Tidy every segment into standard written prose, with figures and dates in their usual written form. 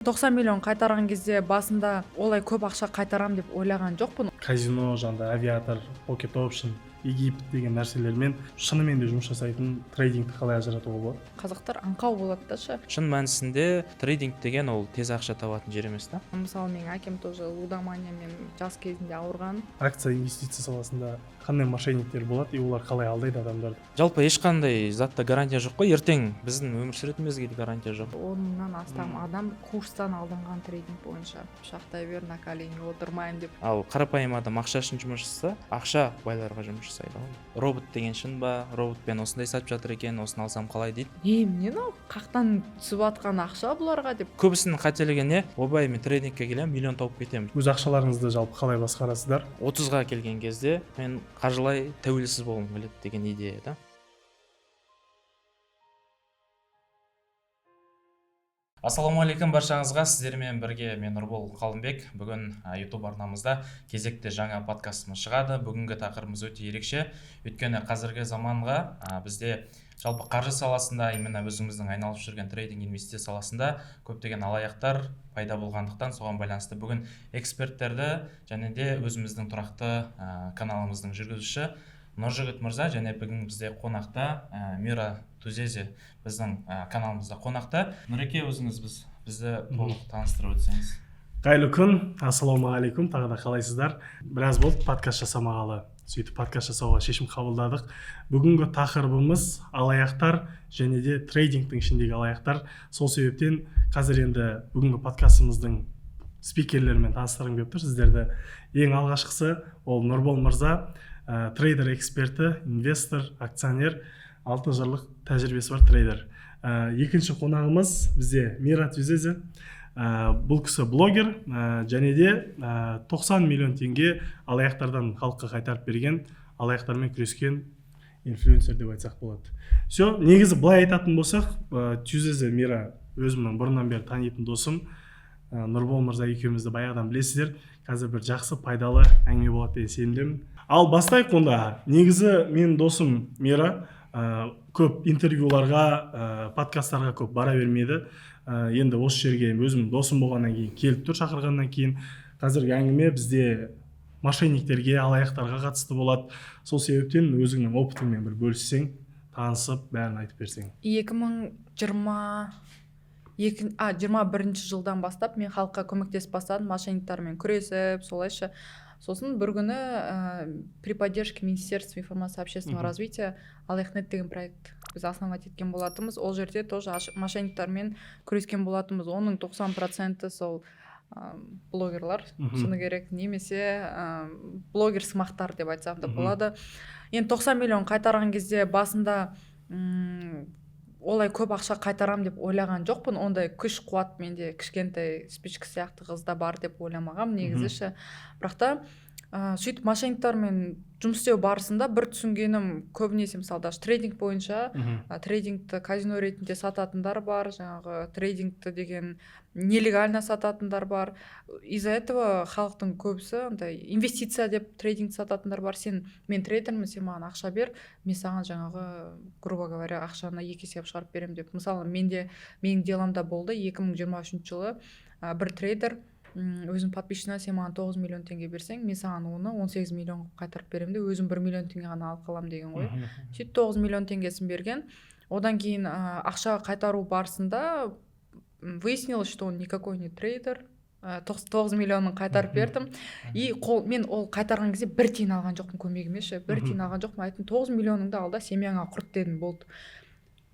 90 миллион қайтарған кезде басында олай көп ақша қайтарам деп ойлаған жоқпын. Казино, жаңда авиатор, pocket option, Египет деген нәрселермен шынымен де жұмыс жасайтын трейдингті қалай ажыратуға болады? Қазақтар аңқау болады да ше. Шын мәнісінде трейдинг деген ол тез ақша табатын жер емес та. Мысалы, менің әкем тоже лудоманиямен жас кезінде ауырған. Акция инвестиция саласында қандай мошенниктер болады, и олар қалай алдайды адамдарды? Жалпы ешқандай затта гарантия жоқ қой, ертең біздің өмір сүретінімізге де гарантия жоқ. 10-нан астам адам курстан алынған трейдинг бойынша. Шақтай бер, на колени отырмайын деп. Ал қарапайым адам ақша үшін жұмыс жасаса, ақша байларға жұмыс жасайды. Робот деген шын ба? Роботпен осындай сатып жатыр екен, осыны алсам қалай дейді. Мені қақтан түсіп атқан ақша бұларға деп. Көбісінің қателігі не? Ойбай, мен трейдингке келемін, миллион тауып кетемін. Өз ақшаларыңызды жалпы қалай басқарасыздар? 30-ға келген кезде мен қаржылай тәуелсіз болғым келеді деген идея да. Ассалаумағалейкум баршаңызға, сіздермен бірге мен Нұрбол Қалымбек. Бүгін YouTube арнамызда кезекті жаңа подкастымыз шығады. Бүгінгі тақырыбымыз өте ерекше. Өйткені қазіргі заманға бізде жалпы қаржы саласында, именно өзіміздің айналып жүрген трейдинг инвестиция саласында көптеген алаяқтар пайда болғандықтан соған байланысты бүгін эксперттерді және де өзіміздің тұрақты каналымыздың жүргізушісі Нұржігіт мырза және бүгін бізде қонақта Мира Тузезе біздің каналымызда қонақта. Нұреке, өзіңіз бізді толық таныстырып өтсеңіз. Қайырлы күн, ассалаумағалейкум, тағы да қалайсыздар? Біраз болды подкаст жасамағалы. Сөйтіп подкаст жасауға шешім қабылдадық. Бүгінгі тақырыбымыз алаяқтар және де трейдингтің ішіндегі алаяқтар. Сол себептен қазір енді бүгінгі подкастымыздың спикерлерімен таныстырғым келіп тұр сіздерді. Ең алғашқысы ол Нұрбол мырза, трейдер эксперті, инвестор, акционер, 6 жылдық тәжірибесі бар трейдер. Екінші қонағымыз бізде Мира Тузезе. Бұл кісі блогер және де 90 миллион теңге алаяқтардан халыққа қайтарып берген, алаяқтармен күрескен инфлюенсер деп айтсақ болады. Все, негізі былай айтатын болсақ, Тузезе Мира өзімнің бұрыннан бері танитын досым. Нұрбол мырза екеумізді баяғыдан білесіздер. Қазір бір жақсы пайдалы әңгіме болады деген сенімдемін. Ал бастайық онда. Негізі менің досым Мира көп интервьюларға, подкасттарға көп бара бермеді. Енді осы жерге өзім досым болғаннан кейін келіп тұр, шақырғаннан кейін. Қазіргі әңгіме бізде мошенниктерге, алаяқтарға қатысты болады. Сол себептен өзіңнің опытыңмен бір бөліссең, танысып, бәрін айтып берсең. 2021 жылдан бастап мен халыққа көмектесіп бастадым, мошенниктармен күресіп, солайша. Сосын бір күні при поддержке Министерства информации и общественного развития Алаяқнет деген проект біз основать еткен болатынбыз. Ол жерде тоже мошенниктармен күрескен болатынбыз. Оның 90% сол блогерлар, шыны керек, немесе блогер сымақтар деп айтсақ та болады. Енді 90 миллион қайтарған кезде басында олай көп ақша қайтарам деп ойлаған жоқпын. Ондай күш қуат менде кішкентай спичка сияқты қызда бар деп ойламағам негізі ше. Бірақ та сөйтіп мошенниктармен жұмыс істеу барысында бір түсінгенім, көбінесе мысалы трейдинг бойынша трейдингті казино ретінде сататындар бар, жаңағы трейдингті деген нелегально сататындар бар. Из-за этого халықтың көбісі инвестиция деп трейдинг сататындар бар. Мен трейдермін, сен маған ақша бер, мен саған жаңағы, грубо говоря, ақшаны 2 есе шығарып беремін деп. Мысалы, менің деламда болды 2023 жылы бір трейдер өзім подписчина, сен маған 9 миллион теңге берсең, мен саған оны 18 миллион қайтарып беремін де, өзім 1 миллион теңге ғана алып қалам деген ғой. Сөйтіп 9 миллион теңгесін берген. Одан кейін ақша қайтару барысында выяснилось, что он никакой не трейдер. 9 миллионын қайтарып бердім. И мен ол қайтарған кезде 1 тиын алған жоқпын көмегіме ше. 1 тиын алған жоқпын. Айттым, 9 миллионыңды ал да семьяңа құрт дедім, болды.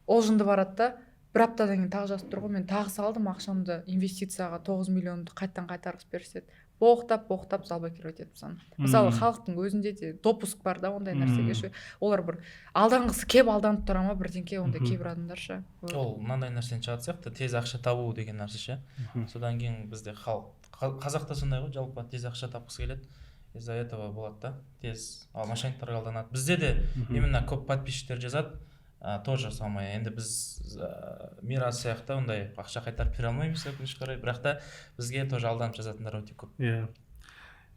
Ол жынды барады да. Бір аптадан кейін тағы жазып тұр ғой, мен тағы салдым ақшамды инвестицияға, 9 миллионды қайттан қайтарғысы берсе деді. Боқтап заблокировать етіп тастадым. Мысалы, халықтың өзінде де допуск бар да ондай нәрсеге ше. Олар бір алданғысы кеп алданып тұра ма бірдеңке, ондай кейбір адамдар ше. Ол мынандай нәрсені шығатын сияқты, тез ақша табу деген нәрсе ше. Содан кейін бізде қазақта сондай ғой, жалпы тез ақша тапқысы келеді. Из-за этого болады да, тез мошенниктарға алданады. Бізде де именно көп подписчиктер жазады. Тоже самое. Енді біз Мира сияқты ондай ақша қайтарып бере алмаймыз өкінішке қарай, бірақ та бізге тоже алданып жазатындар өте көп.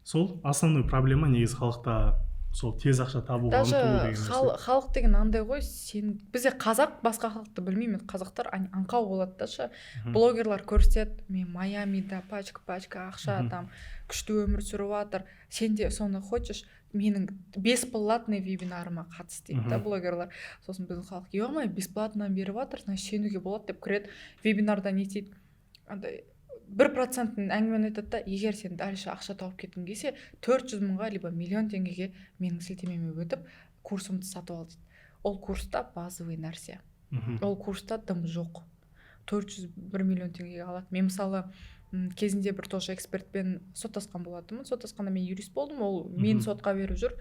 Сол основной проблема негізі халықта сол тез ақша табуға даже ұмтылу деген нәрсе. халық деген андай ғой, сен бізде қазақ, басқа халықты білмеймін, қазақтар аңқау болады да ше. Блогерлар көрсетеді, мен Майамида пачка ақша, там күшті өмір сүріп жатыр, сен де соны хочешь, менің бесплатный вебинарыма қатыс дейді да блогерлар. Сосын біздің халық, ё-моё, бесплатно беріп жатыр, значит сенуге болады деп кіреді, вебинарда не дейді, андай 1% әңгімені айтады да, егер сен дальше ақша тауып кеткің келсе 400 мыңға либо миллион теңгеге менің сілтемеме өтіп курсымды сатып ал дейді. Ол курста базовый нәрсе, ол курста дым жоқ, 401 миллион теңгеге алады. Мен мысалы кезінде бір тоже экспертпен соттасқан болатынмын, соттасқанда мен юрист болдым, ол мен сотқа беріп жүр,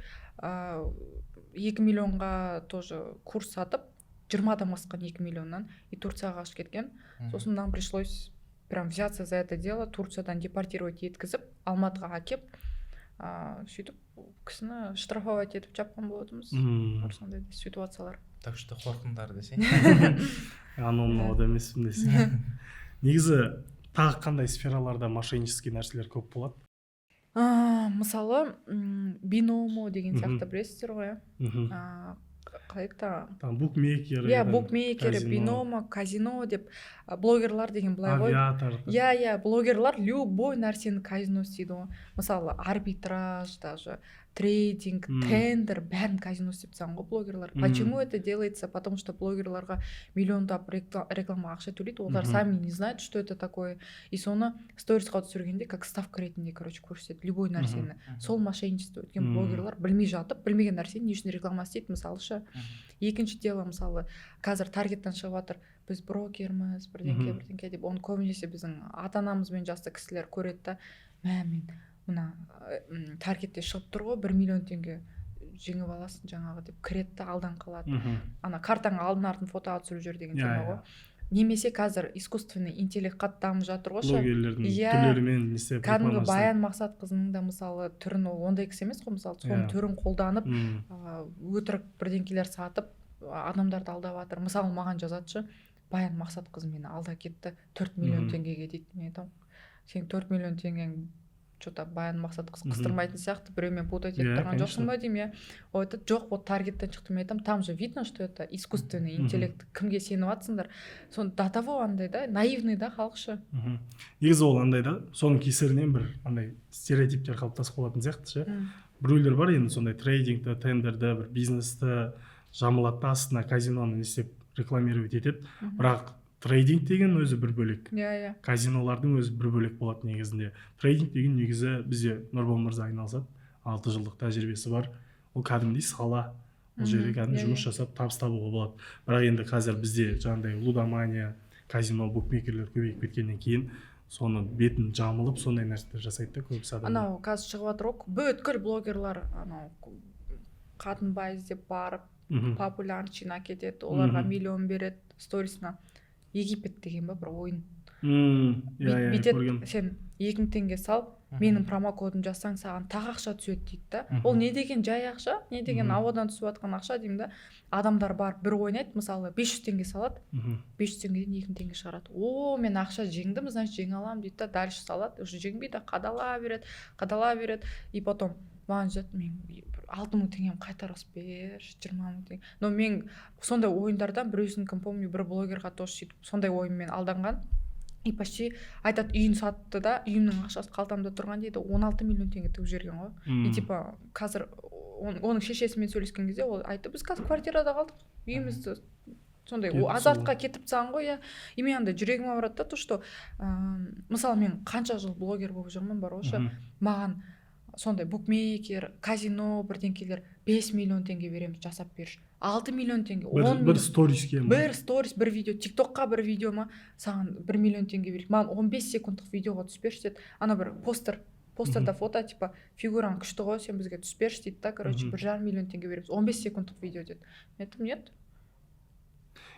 2 миллионға тоже курс сатып 20-дан асқан 2 миллионнан и Турцияға қашып кеткен. Сосын нам пришлось прям взяться за это дело, Турциядан депортировать еткізіп, Алматыға әкеп, сөйтіп кісіні штрафовать етіп жапқан болатынбыз. Сондай ситуациялар. Так что қорқыңдар десең. Анау да емеспін десең. Негізі тағы қандай сфераларда мошеннический нәрселер көп болады? Мысалы, биномо деген сияқты білесіздер ғой, қалайда там букмекер, букмекер, биномо, казино деп блогерлар деген былай ғой. Авиатор. Блогерлар любой нәрсені казино істейді ғой. Мысалы, арбитраж, даже трейдинг, тендер, бәрін казино істеп тастаған ғой блогерлар. Почему это делается? Потому что блогерларға миллиондап реклама ақша төлейді, олар сами не знают, что это такое. И соны сторисқа түсіргенде как ставка ретінде, көрсетеді любой нәрсені. Сол мошенничество өткен блогерлар білмей жатып, білмеген нәрсені не үшін реклама істейді, мысалы ше. Екінші дело, мысалы, қазір таргеттен шығып жатыр, біз брокерміз, бірдеңке деп, оны көбінесе біздің ата-анамыз бен жасты кісілер көреді да, мен мына таргетте шығып тұр ғой, 1 миллион теңге жеңіп аласың жаңағы деп кіреді да алдан қалады. Ана картаңа алдын артын фотоға түсіріп жүр деген тема ғой. Немесе қазір искусственный интеллект қатты дамып жатыр ғой. Блогерлердің түрлерімен не істеп, кәдімгі Баян Мақсатқызының да мысалы түрін, ондай кісі емес қой, мысалы соның түрін қолданып өтірік бірдеңкелер сатып адамдарды алдап жатыр. Мысалы маған жазатшы, Баян Мақсатқызы мені алда кетті 4 миллион теңгеге дейді. Мен айтамын, сен 4 миллион теңгең что-то Баян Мақсатқызы қыстырмайтын сияқты, біреумен путать етіп тұрған жоқсың ба деймін. Ол айтады, жоқ, вот таргеттен шықты. Мен айтамын, там же видно, что это искусственный интеллект. Кімге сеніп жатсыңдар? Сон до того андай да, наивный да халықшы. Негізі ол андай да, соның кесірінен бір андай стереотиптер қалыптасып қалатын сияқты ше. Біреулер бар енді сондай трейдингті, тендерді, бір бизнесті жамылады да, астына казиноны не істеп рекламировать етеді. Бірақ трейдинг деген өзі бір бөлек. Казинолардың өзі бір бөлек болады негізінде. Трейдинг деген негізі бізде Нұрбол мырза айналысады. 6 жылдық тәжірибесі бар. Ол кәдімгідей сала. Ол жерде кәдімгі жұмыс жасап табыс табуға болады. Бірақ енді қазір бізде жаңағыдай лудомания, казино, букмекерлер көбейіп кеткеннен кейін соны бетін жамылып сондай нәрселер жасайды да көбісі адамдар. Анау қазір шығып жатыр ғой, бүткіл блогерлар анау қатынбай іздеп барып, популярщина кетеді, оларға миллион береді сторисына. Египет деген ба бір ойын. Бүйтеді, сен 2000 теңге сал, менің промокодын жазсаң саған тағы ақша түседі дейді да. Ол не деген жай ақша, не деген ауадан түсіп жатқан ақша деймін да. Адамдар бар бір ойнайды, мысалы 500 теңге салады, 500 теңгеден 2000 теңге шығарады. Мен ақша жеңдім, значит жеңе аламын дейді да, дальше салады, уже жеңбейді, қадала береді, и потом маған жат, мен 6000 теңгем қайтарғыз берші, 20000 теңге. Но мен сондай ойындардан біреусін кім помню, бір блогерға тоже сөйтіп сондай ойынмен алданған. И почти айтады, үйін сатты да, үйімнің ақшасы қалтамда тұрған дейді, 16 миллион теңге тігіп жіберген ғой. И типа қазір оның шешесімен сөйлескен кезде ол айтты, біз қазір квартирада қалдық, үйімізді сондай азартқа кетіп тастаған ғой. И мен андай жүрегім ауырады да, то что мысалы мен қанша жыл блогер болып жүрмін бар ғой, маған сондай букмекер, казино бірдеңкелер 5 миллион теңге береміз, жасап берші. 6 миллион теңге, 10 миллион. Бір сториске ма? Бір сторис, бір видео, тиктокқа бір видео ма, саған 1 миллион теңге берейік. Маған 15 секундтық видеоға түс берші деді. Ана бір постерда фото, типа фигураң күшті ғой, сен бізге түс берші дейді да, короче, 1,5 миллион теңге береміз. 15 секундтық видео деді. Мен айттым, нет.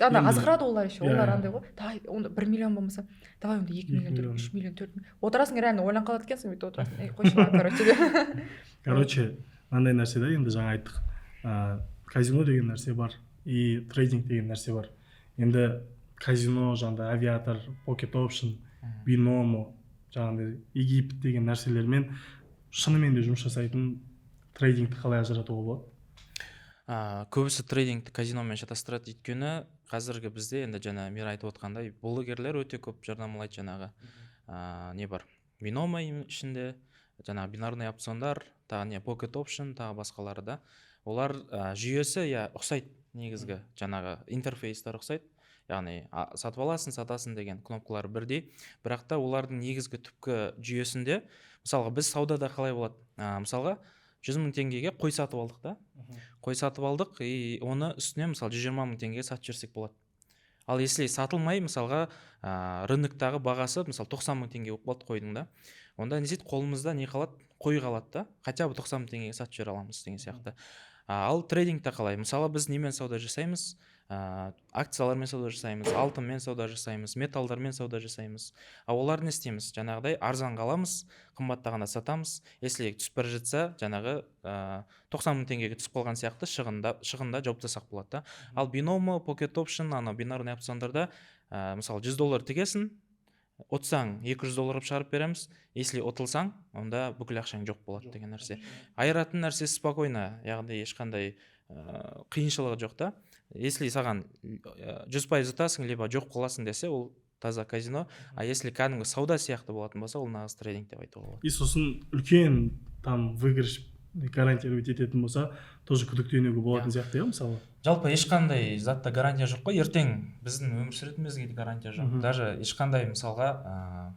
Ана азғырады олар еще, олар андай ғой. Давай, 1 миллион болмаса, давай онда 2 миллион, 3 миллион, 4 миллион. Отырасың, реально ойлан қалады екенсің, бүйтіп отырасың. Қойшыма, короче. Короче, мынандай нәрсе да, енді жаңа айттық. Казино деген нәрсе бар, и трейдинг деген нәрсе бар. Енді казино, жаңағыдай авиатор, pocket option, биномо, жаңағыдай Египет деген нәрселермен шынымен де жұмыс жасайтын трейдингті қалай ажыратуға болады? Көбісі трейдингті казиномен шатастырады, өйткені қазіргі бізде енді жаңа Мира айтып отқандай блогерлер өте көп жарнамалайды жаңағы не бар, биномо ішінде жаңағы бинарный опциондар, тағы не pocket option, тағы басқалары да. Олар жүйесі ұқсайды, негізгі жаңағы интерфейстер ұқсайды, яғни сатып аласың, сатасың деген кнопкалар бірдей, бірақ та олардың негізгі түпкі жүйесінде, мысалға біз саудада қалай болады, мысалға 100 000 теңгеге қой сатып алдық да, қой сатып алдық, и оны үстіне мысалы 120 000 теңгеге сатып жіберсек болады. Ал если сатылмай, мысалға рыноктағы бағасы мысалы 90 000 теңге болып қалды қойдың да, онда не істейді, қолымызда не қалады, қой қалады да, хотя бы 90 000 теңгеге сатып жібере аламыз деген сияқты. Ал трейдингте қалай? Мысалы біз немен сауда жасаймыз? Акциялармен сауда жасаймыз, алтынмен сауда жасаймыз, металдармен сауда жасаймыз. Олар не істейміз? Жаңағыдай арзан қаламыз, қымбаттағанда сатамыз. Если түсіп бара жатса, жаңағы 90 000 теңгеге түсіп қалған сияқты шығында жауып тастасақ болады да. Ал биномо, pocket option, бинарный опциондарда мысалы $100 тігесің, ұтсаң $200 шығарып береміз. Если ұтылсаң, онда бүкіл ақшаң жоқ болады деген нәрсе. Айыратын нәрсе спокойно, яғни ешқандай қиыншылығы жоқ та. Если саған 100% ұтасың, либо жоқ қаласың десе, ол таза казино. А если кәдімгі сауда сияқты болатын болса, ол нағыз трейдинг деп айтуға болады. И сосын үлкен там выигрыш гарантировать ететін болса, тоже күдіктенуге болатын сияқты, мысалы. Жалпы ешқандай затта гарантия жоқ қой, ертең біздің өмір сүретінімізге де гарантия жоқ. Даже ешқандай мысалға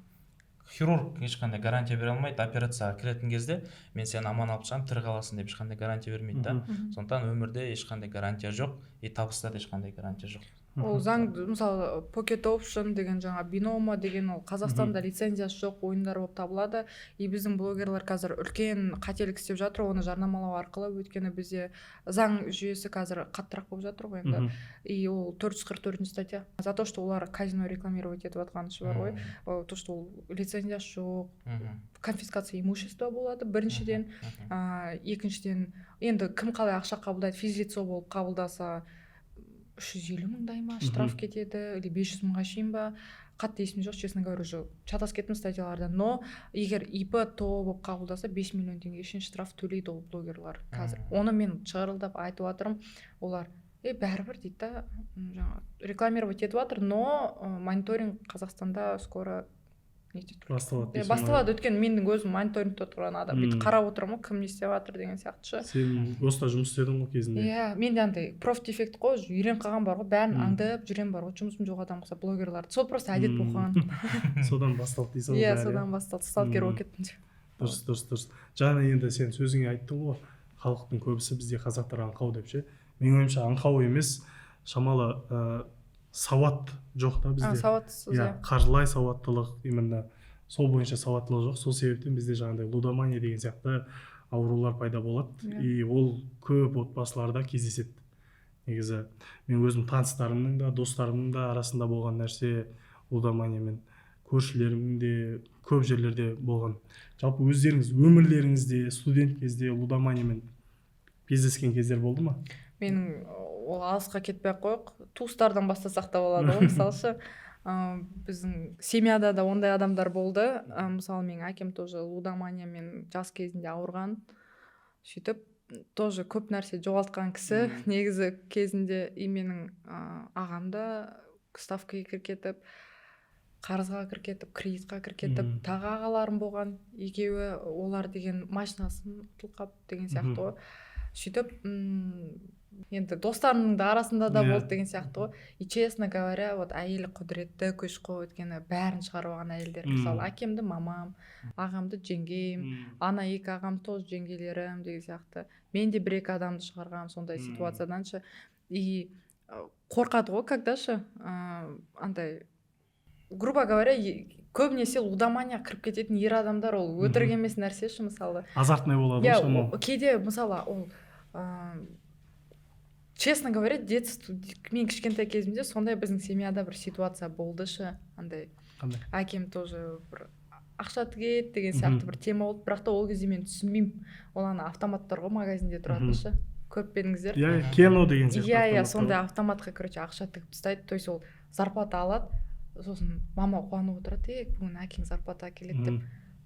хирург ешқандай гарантия бере алмайды, операцияға кіретін кезде мен сені аман алып шығамын, тірі қаласың деп ешқандай гарантия бермейді да. Сондықтан өмірде ешқандай гарантия жоқ, и табыста да ешқандай гарантия жоқ. Ол заң, мысалы pocket option деген жаңа биномо деген ол Қазақстанда лицензиясы жоқ ойындар болып табылады. И біздің блогерлер қазір үлкен қателік істеп жатыр, оны жарнамалау арқылы, өйткені бізде заң жүйесі қазір қаттырақ болып жатыр ғой енді. И ол 444 статья. За то, что олар казино рекламировать етіп жатқаны бар ғой. То, что ол лицензиясы жоқ, конфискация имущества болады біріншіден. Екіншіден, енді кім қалай ақша қабылдайды, физлицо болып қабылдаса 350 000 ма штраф кетеді, или 500 000-ға шейін ба, қатты есім жоқ, честно говоря, уже шатасып кеттім статьялардан. Но егер ИП ТО болып қабылдаса 5 миллион теңге шейін штраф төлейді ол блогерлар қазір. Оны мен шығарылдап айтып жатырмын, олар бәрібір дейді да, жаңа рекламировать етіп жатыр, но мониторинг Қазақстанда скоро басталады. Өткен менің өзім мониторингте тұрған адам бүйтіп қарап отырмын, кім не істеп жатыр деген сияқты. Сен госта жұмыс істедің ғой кезінде? Иә, менде андай профдефект қой, үйреніп қалған бар ғой, бәрін аңдып жүрем бар ғой, жұмысым жоқ адам болса блогерлар. Сол просто әдет болған. Содан басталды дейсің ғой. Иә, содан басталды. Сталкер болып кеттім. Дұрыс. Жаңа енді сен сөзіңе айттың ғой, халықтың көбісі бізде қазақтар аңқау деп ше. Менің ойымша аңқау емес, шамалы сауат жоқ та бізде. Сауатсыз, иә. Қаржылай сауаттылық, именно сол бойынша сауаттылық жоқ. Сол себептен бізде жаңағыдай лудомания деген сияқты аурулар пайда болады. И ол көп отбасыларда кездеседі. Негізі мен өзім таныстарымның да, достарымның да арасында болған нәрсе лудоманиямен, көршілерімнің де көп жерлерде болған. Жалпы өздеріңіз өмірлеріңізде, студент кезде лудоманиямен кездескен кездер болды ма? Менің ол алысқа кетпей қойық, туыстардан бастасақ та болады ғой. Мысалшы, біздің семьяда да ондай адамдар болды. Мысалы, менің әкем тоже лудоманиямен жас кезінде ауырған. Сөйтіп, тоже көп нәрсе жоғалтқан кісі. Негізі кезінде и менің ағам да ставкаға кіріп кетіп, қарызға кіріп кетіп, кредитқа кіріп кетіп, тағы ағаларым болған. Екеуі олар деген машинасын ұтылып деген сияқты ғой. Сөйтіп, енді достарымның да арасында да болды деген сияқты ғой. И честно говоря, вот әйелі құдіретті, көш қой, өткені бәрін шығарып алған әйелдер. Мысалы, әкемді мамам, ағамды жеңгем, ана екі ағам тоже жеңгелерім деген сияқты. Мен де бір-екі адамды шығарғам сондай ситуацияданшы. И қорқады ғой, когда-шы андай, грубо говоря, көбінесе лудомания кіріп кететін ер адамдар, ол өтірік емес нәрсеші, мысалы. Азартный болады ғой шамалы. Кейде, мысалы, ол честно говоря, детство, мен кішкентай кезімде сондай біздің семьяда бір ситуация болдышы, андай. Әкем тоже бір ақша тігеді деген сияқты бір тема болды, бірақ та ол кезде мен түсінбеймін. Ол ана автоматтар ғой магазинде тұратыншы. Көп педіңіздер. Иә, Кено деген сияқты. Иә, сондай автоматқа, короче, ақша тігіп тастайды. То есть ол зарплата алады. Сосын мама қуанып отырады, бүгін әкең зарплата келеді деп.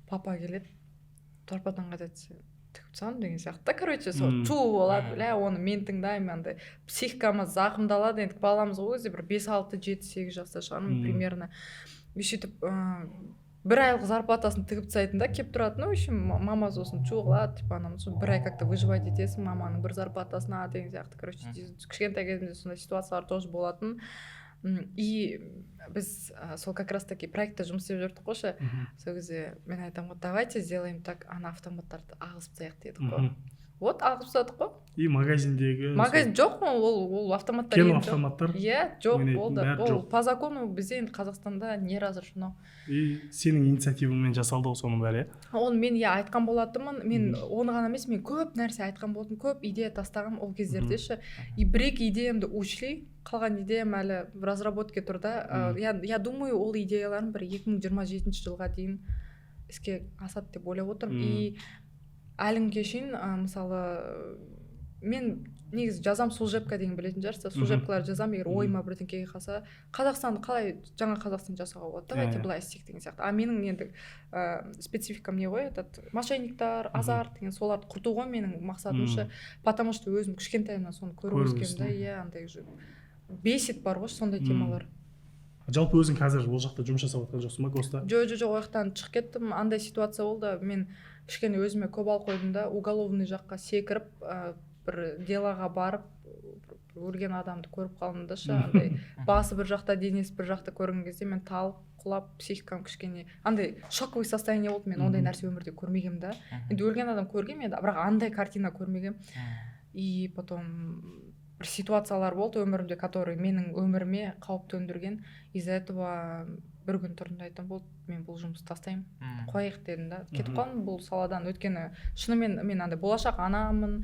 Папа келеді, зарплатаң қайда десе, тігіп тастағанмын деген сияқты короче сол чу болады бля оны мен тыңдаймын андай психикамыз зақымдалады енді баламыз ғой өзі бір 5-6-7-8 жаста шығармын примерно и сөйтіп бір айлық зарплатасын тігіп тастайтын да келіп тұрады ну в общем мама сосын чу қылады типа анау бір ай как-то выживать етесің маманың бір зарплатасына деген сияқты короче кішкентай кезімде сондай ситуациялар тоже болатын и біз сол как раз таки проектта жұмыс істеп жүрдік қой ше сол кезде мен айтамын ғой давайте сделаем так ана автоматтарды ағызып тастайық дедік қой вот ағызып тастадық қой и магазин жоқ ол автоматтар кен автоматтар иә жоқ болды ол по закону бізде енді қазақстанда не разрешено и сенің инициативаңмен жасалды ғой соның бәрі иә оны мен айтқан болатынмын мен оны ғана емес мен көп нәрсе айтқан болатынмын көп идея тастағанмын ол кездерде ше и бір-екі идеямды учли қалған идеям әлі в разработке тұр да я думаю ол идеяларым бір 2027 жылға дейін іске асады деп ойлап отырмын и әлі күнге шейін мысалы мен негізі жазам служебка деген білетін шығарсыздар служебкалар жазамын егер ойыма бірдеңеге қалса қазақстанды қалай жаңа қазақстан жасауға болады давайте былай істейік деген сияқты менің енді спецификам не ғой этот мошенниктар азарт деген соларды құрту ғой менің мақсатым ше потому что өзім кішкентайымнан соны көріп өскенмін да иә андай бесит бар ғой сондай темалар жалпы өзің қазір ол жақта жұмыс жасап жатқан жоқсың ба госта жоқ ол жақтан шығып кеттім андай ситуация болды мен кішкене өзіме көп алып қойдым да уголовный жаққа секіріп бір делоға барып өлген адамды көріп қалдым да ше андай басы бір жақта денесі бір жақта көрген кезде мен талып құлап психикам кішкене андай шоковый состояние болды мен ондай нәрсе өмірде көрмегенмін да енді өлген адам көргенмін енді бірақ андай картина көрмегенмін и потом бір ситуациялар болды өмірімде который менің өміріме қауіп төндірген из-за этого бір күн тұрдым да айттым болды мен бұл жұмысты тастаймын қояйық дедім да кетіп қалдым бұл саладан өйткені шынымен мен андай болашақ анамын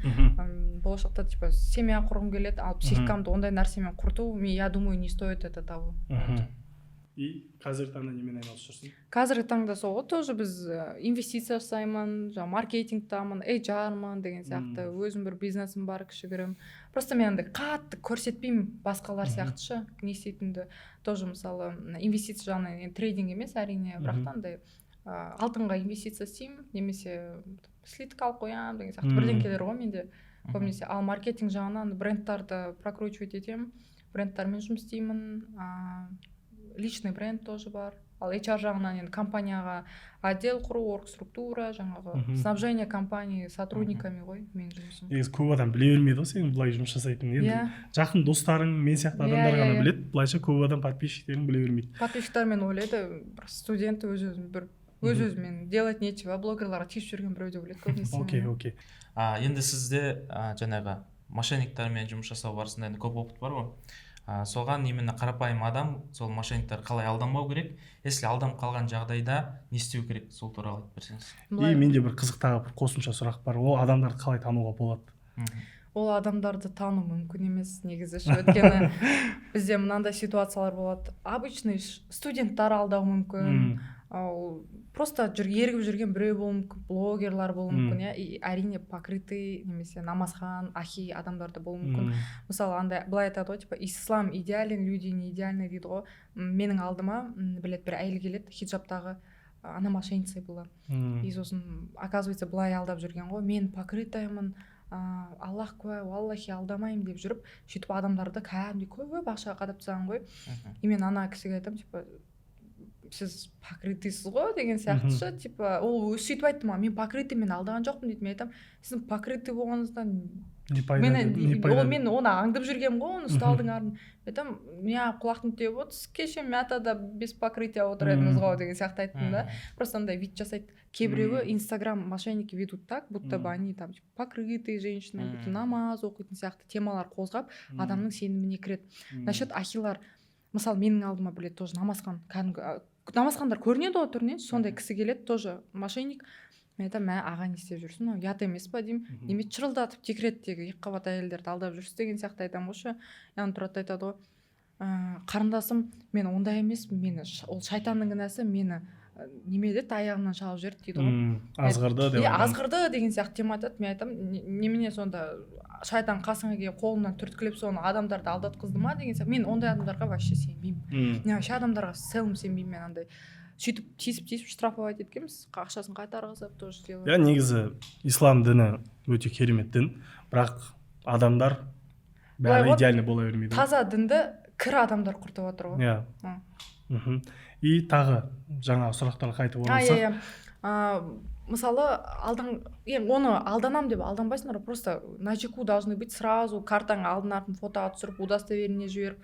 болашақта типа семья құрғым келеді ал психикамды ондай нәрсемен құрту я думаю не стоит это того и қазіргі таңда немен айналысып жүрсің қазіргі таңда сол ғой тоже біз инвестиция жасаймын жаңағы маркетингтамын HR-мын деген сияқты өзім бір бизнесім бар кішігірім просто мен андай қатты көрсетпеймін басқалар сияқты ше не істейтінімді тоже мысалы инвестиция жағынан енді трейдинг емес әрине бірақ та андай алтынға инвестиция істеймін немесе слитка алып қоямын деген сияқты бірдеңкелер ғой менде көбінесе ал маркетинг жағынан брендтарды прокручивать етемін брендтармен жұмыс істеймін личный бренд тоже бар ал HR жағынан енді компанияға отдел құру оргструктура жаңағы снабжение компании сотрудниками ғой менің жұмысым негізі көп адам біле бермейді ғой сенің былай жұмыс жасайтыныңды енді жақын достарың мен сияқты адамдар ғана біледі былайша көп адам подписчиктерің біле бермейді подписчиктер мен ойлайды бір студент өз-өзімен делать нечего блогерларға тиісіп жүрген біреу деп ойлайды көбінесе окей енді сізде жаңағы мошенниктермен жұмыс жасау барысында енді көп опыт бар ғой соған именно қарапайым адам сол мошенниктер қалай алданбау керек если алданып қалған жағдайда не істеу керек сол туралы айтып берсеңіз и менде бір қызық тағы бір қосымша сұрақ бар ол адамдарды қалай тануға болады ол адамдарды тану мүмкін емес негізі ше өйткені бізде мынандай ситуациялар болады обычный студенттар алдауы мүмкін просто ерігіп жүрген біреу болуы мүмкін блогерлар болуы мүмкін иә и әрине покрытый немесе намазхан ахи адамдар да болуы мүмкін мысалы андай былай айтады ғой типа ислам идеален люди не идеальны дейді ғой менің алдыма білет бір әйел келеді хиджабтағы она мошенница была и сосын оказывается былай алдап жүрген ғой мен покрытаймын аллах куә уаллахи алдамаймын деп жүріп сөйтіп адамдарды кәдімгідей көп ақшаға қадап тастаған ғой и мен ана кісіге айтамын типа сіз покрытыйсыз ғой деген сияқты ше типа ол сөйтіп айтты маған мен покрытый мен алдаған жоқпын дейді мен айтамын сіздің покрытый болғаныңыздан мен оны аңдып жүргенмін ғой оны ұсталдың арын мен айтамын мя құлақтың түбі вот кеше мятада без покрытия отыр едіңіз ғой деген сияқты айттым да просто андай вид жасайды кейбіреуі инстаграм мошенники ведут так будто бы они там покрытые женщины будто намаз оқитын сияқты темалар қозғап адамның сеніміне кіреді насчет ахилар мысалы менің алдыма біледі тоже намазхан кәдімгі намазхандар көрінеді ғой түрінен сондай кісі келеді тоже мошенник мен айтамын мә аға не істеп жүрсің ұят емес па деймін неме шырылдатып декреттегі екіқабат әйелдерді алдап жүрсіз деген сияқты айтамын ғой ше яғни тұрады айтады ғой қарындасым мен ондай емеспін мені ол шайтанның кінәсі мені неме деді аяғымнан шалып жіберді дейді ғой азғырды деп азғырды деген сияқты тема айтады мен айтамын немене сонда шайтан қасыңа келіп қолынан түрткілеп соны адамдарды алдатқызды ма деген сияқты мен ондай адамдарға вообще сенбеймін мен вообще адамдарға в целом сенбеймін мен андай сөйтіп тиісіп штрафовать еткенбіз, ақшасын қайтарғызып тоже делать. негізі ислам діні өте керемет дін, бірақ адамдар бәрі идеальный бола бермейді. Таза дінді кір адамдар құртып отыр ғой. Иә. И тағы жаңағы сұрақтарға қайтып оралсақ. Мысалы, оны алданам деп алданбайсыңдар, просто на чеку должны быть сразу, картаң алдын-артын фото түсіріп, удостоверение жіберіп,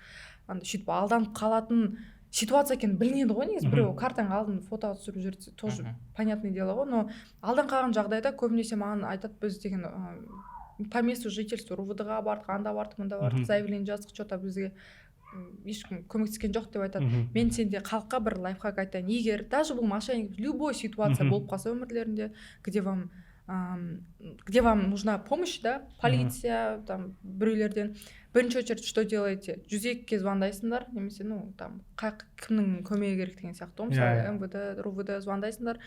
сөйтіп алданып қалатын ситуация екенін білінеді ғой негізі. Біреу картаң алдын фото түсіріп жүрсе, тоже понятное дело ғой, но алдан қалған жағдайда көбінесе маған айтады, біз деген по месту жительства РУВД-ға бардық, анда бардық, мында бардық, заявление жаздық, что-то бізге ешкім көмектескен жоқ деп айтады. Мен сенде халыққа бір лайфхак айтайын. Егер даже бұл мошенник, любой ситуация болып қалса өмірлерінде, где вам нужна помощь, да, полиция, там біреулерден, бірінші очередь что делаете? 102-ге звондайсыңдар, немесе кімнің көмегі керек деген сияқты. Мысалы, МВД, РУВД звондайсыңдар,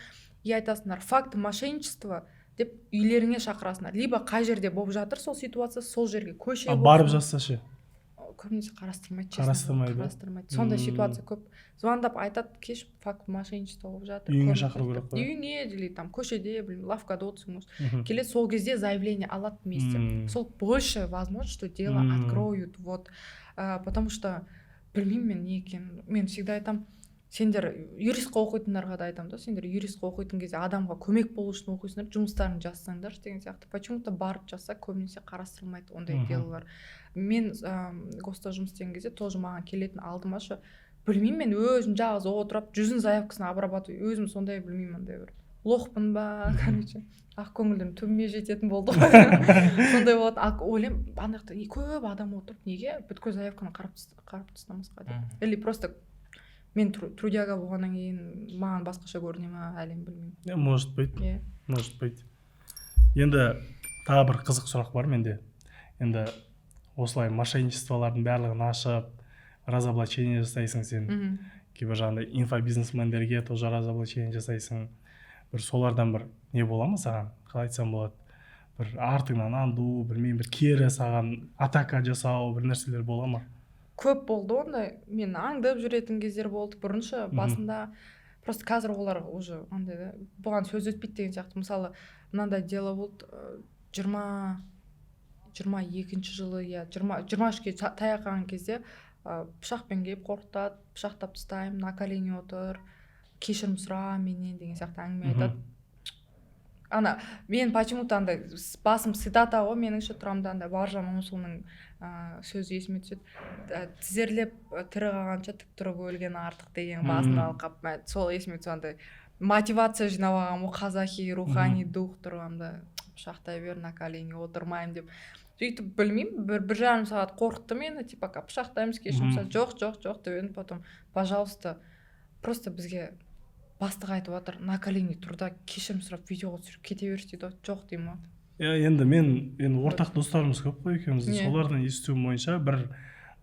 и айтасыңдар, факт мошенничества деп үйлеріңе шақырасыңдар. Либо қай жерде болып жатыр сол ситуация, сол жерге көше болсын. Барып жатса ше? Көбінесе қарастырмайды. Сондай ситуация көп. Звондап айтады, кеш факт мошенничество болып жатыр. Үйіңе шақыру керек қой. Үйіңе, или там көшеде, лавкада отырсың. Келеді, сол кезде заявление алады вместе. Сол больше возможно, что дело откроют. Вот. Потому что білмеймін мен не екенін. Мен всегда айтам, сендер юристқа оқитындарға да айтамын да, сендер юристқа оқитын кезде адамға көмек болу үшін оқисыңдар, жұмыстарын жазсаңдар деген сияқты. Почему-то барып жазса көбінесе қарастырылмайды ондай делолар. Мен ГОСТа жұмыс істеген кезде тоже маған келетін алдымашы, білмеймін, мен өзім жалғыз отырып 100 заявкасын обрабатывай, өзім сондай білмеймін, андай бір лохпын ба, короче, ақ көңілдің түбіне жететін болды ғой. Сондай болады. Ойлаймын, андақта көп адам отырып, неге бүткіл заявканы қарап тастамасқа деп. Или просто мен трудяга болғаннан кейін маған басқаша көріне ма, әлем білмеймін. Может быть. Енді тағы бір қызық сұрақ бар менде. Енді осылай мошенничестволардың барлығын ашып, разоблачение жасайсың сен. Кейбір жаңағыдай инфобизнесмендерге тоже разоблачение жасайсың. Бір солардан бір не бола ма саған? Қалай айтсам болады? Бір артыңнан анду, білмеймін, бір кері саған атака жасау, бір нәрселер бола ма? Көп болды ондай. Мен аңдып жүретін кездер болды бұрыншы, басында. Просто қазір олар уже андай да, бұған сөз өтпейді деген сияқты. Мысалы, мынандай дело болды 22-ші жылы, 23-ге таяққан кезде пышақпен келіп қорқытады, пышақтап тастаймын, на колени отыр, кешірім сұра менен деген сияқты әңгіме айтады. Мен почему-то андай басым цитата ғой, меніңше тұрамда андай Бауыржан Момышұлының сөзі есіме түседі. Тізерлеп тірі қалғанша тік тұрып өлген артық деген басын алқап, сол есіме түседі. Андай мотивация жинап алғам, қазақи рухани дух тұрғанда пышақтай бер, на колени отырмаймын деп. Сөйтіп білмеймін, бір жарым сағат қорқытты мені, типа пышақтаймыз, кешірім сұра, жоқ деп, потом пожалуйста, просто бізге бастық айтып отыр, на колени тұрда кешірім сұрап видеоға түсіріп кете берші дейді, жоқ деймін. Енді мен ортақ достарымыз көп қой екеуміз, солардан естуім бойынша бір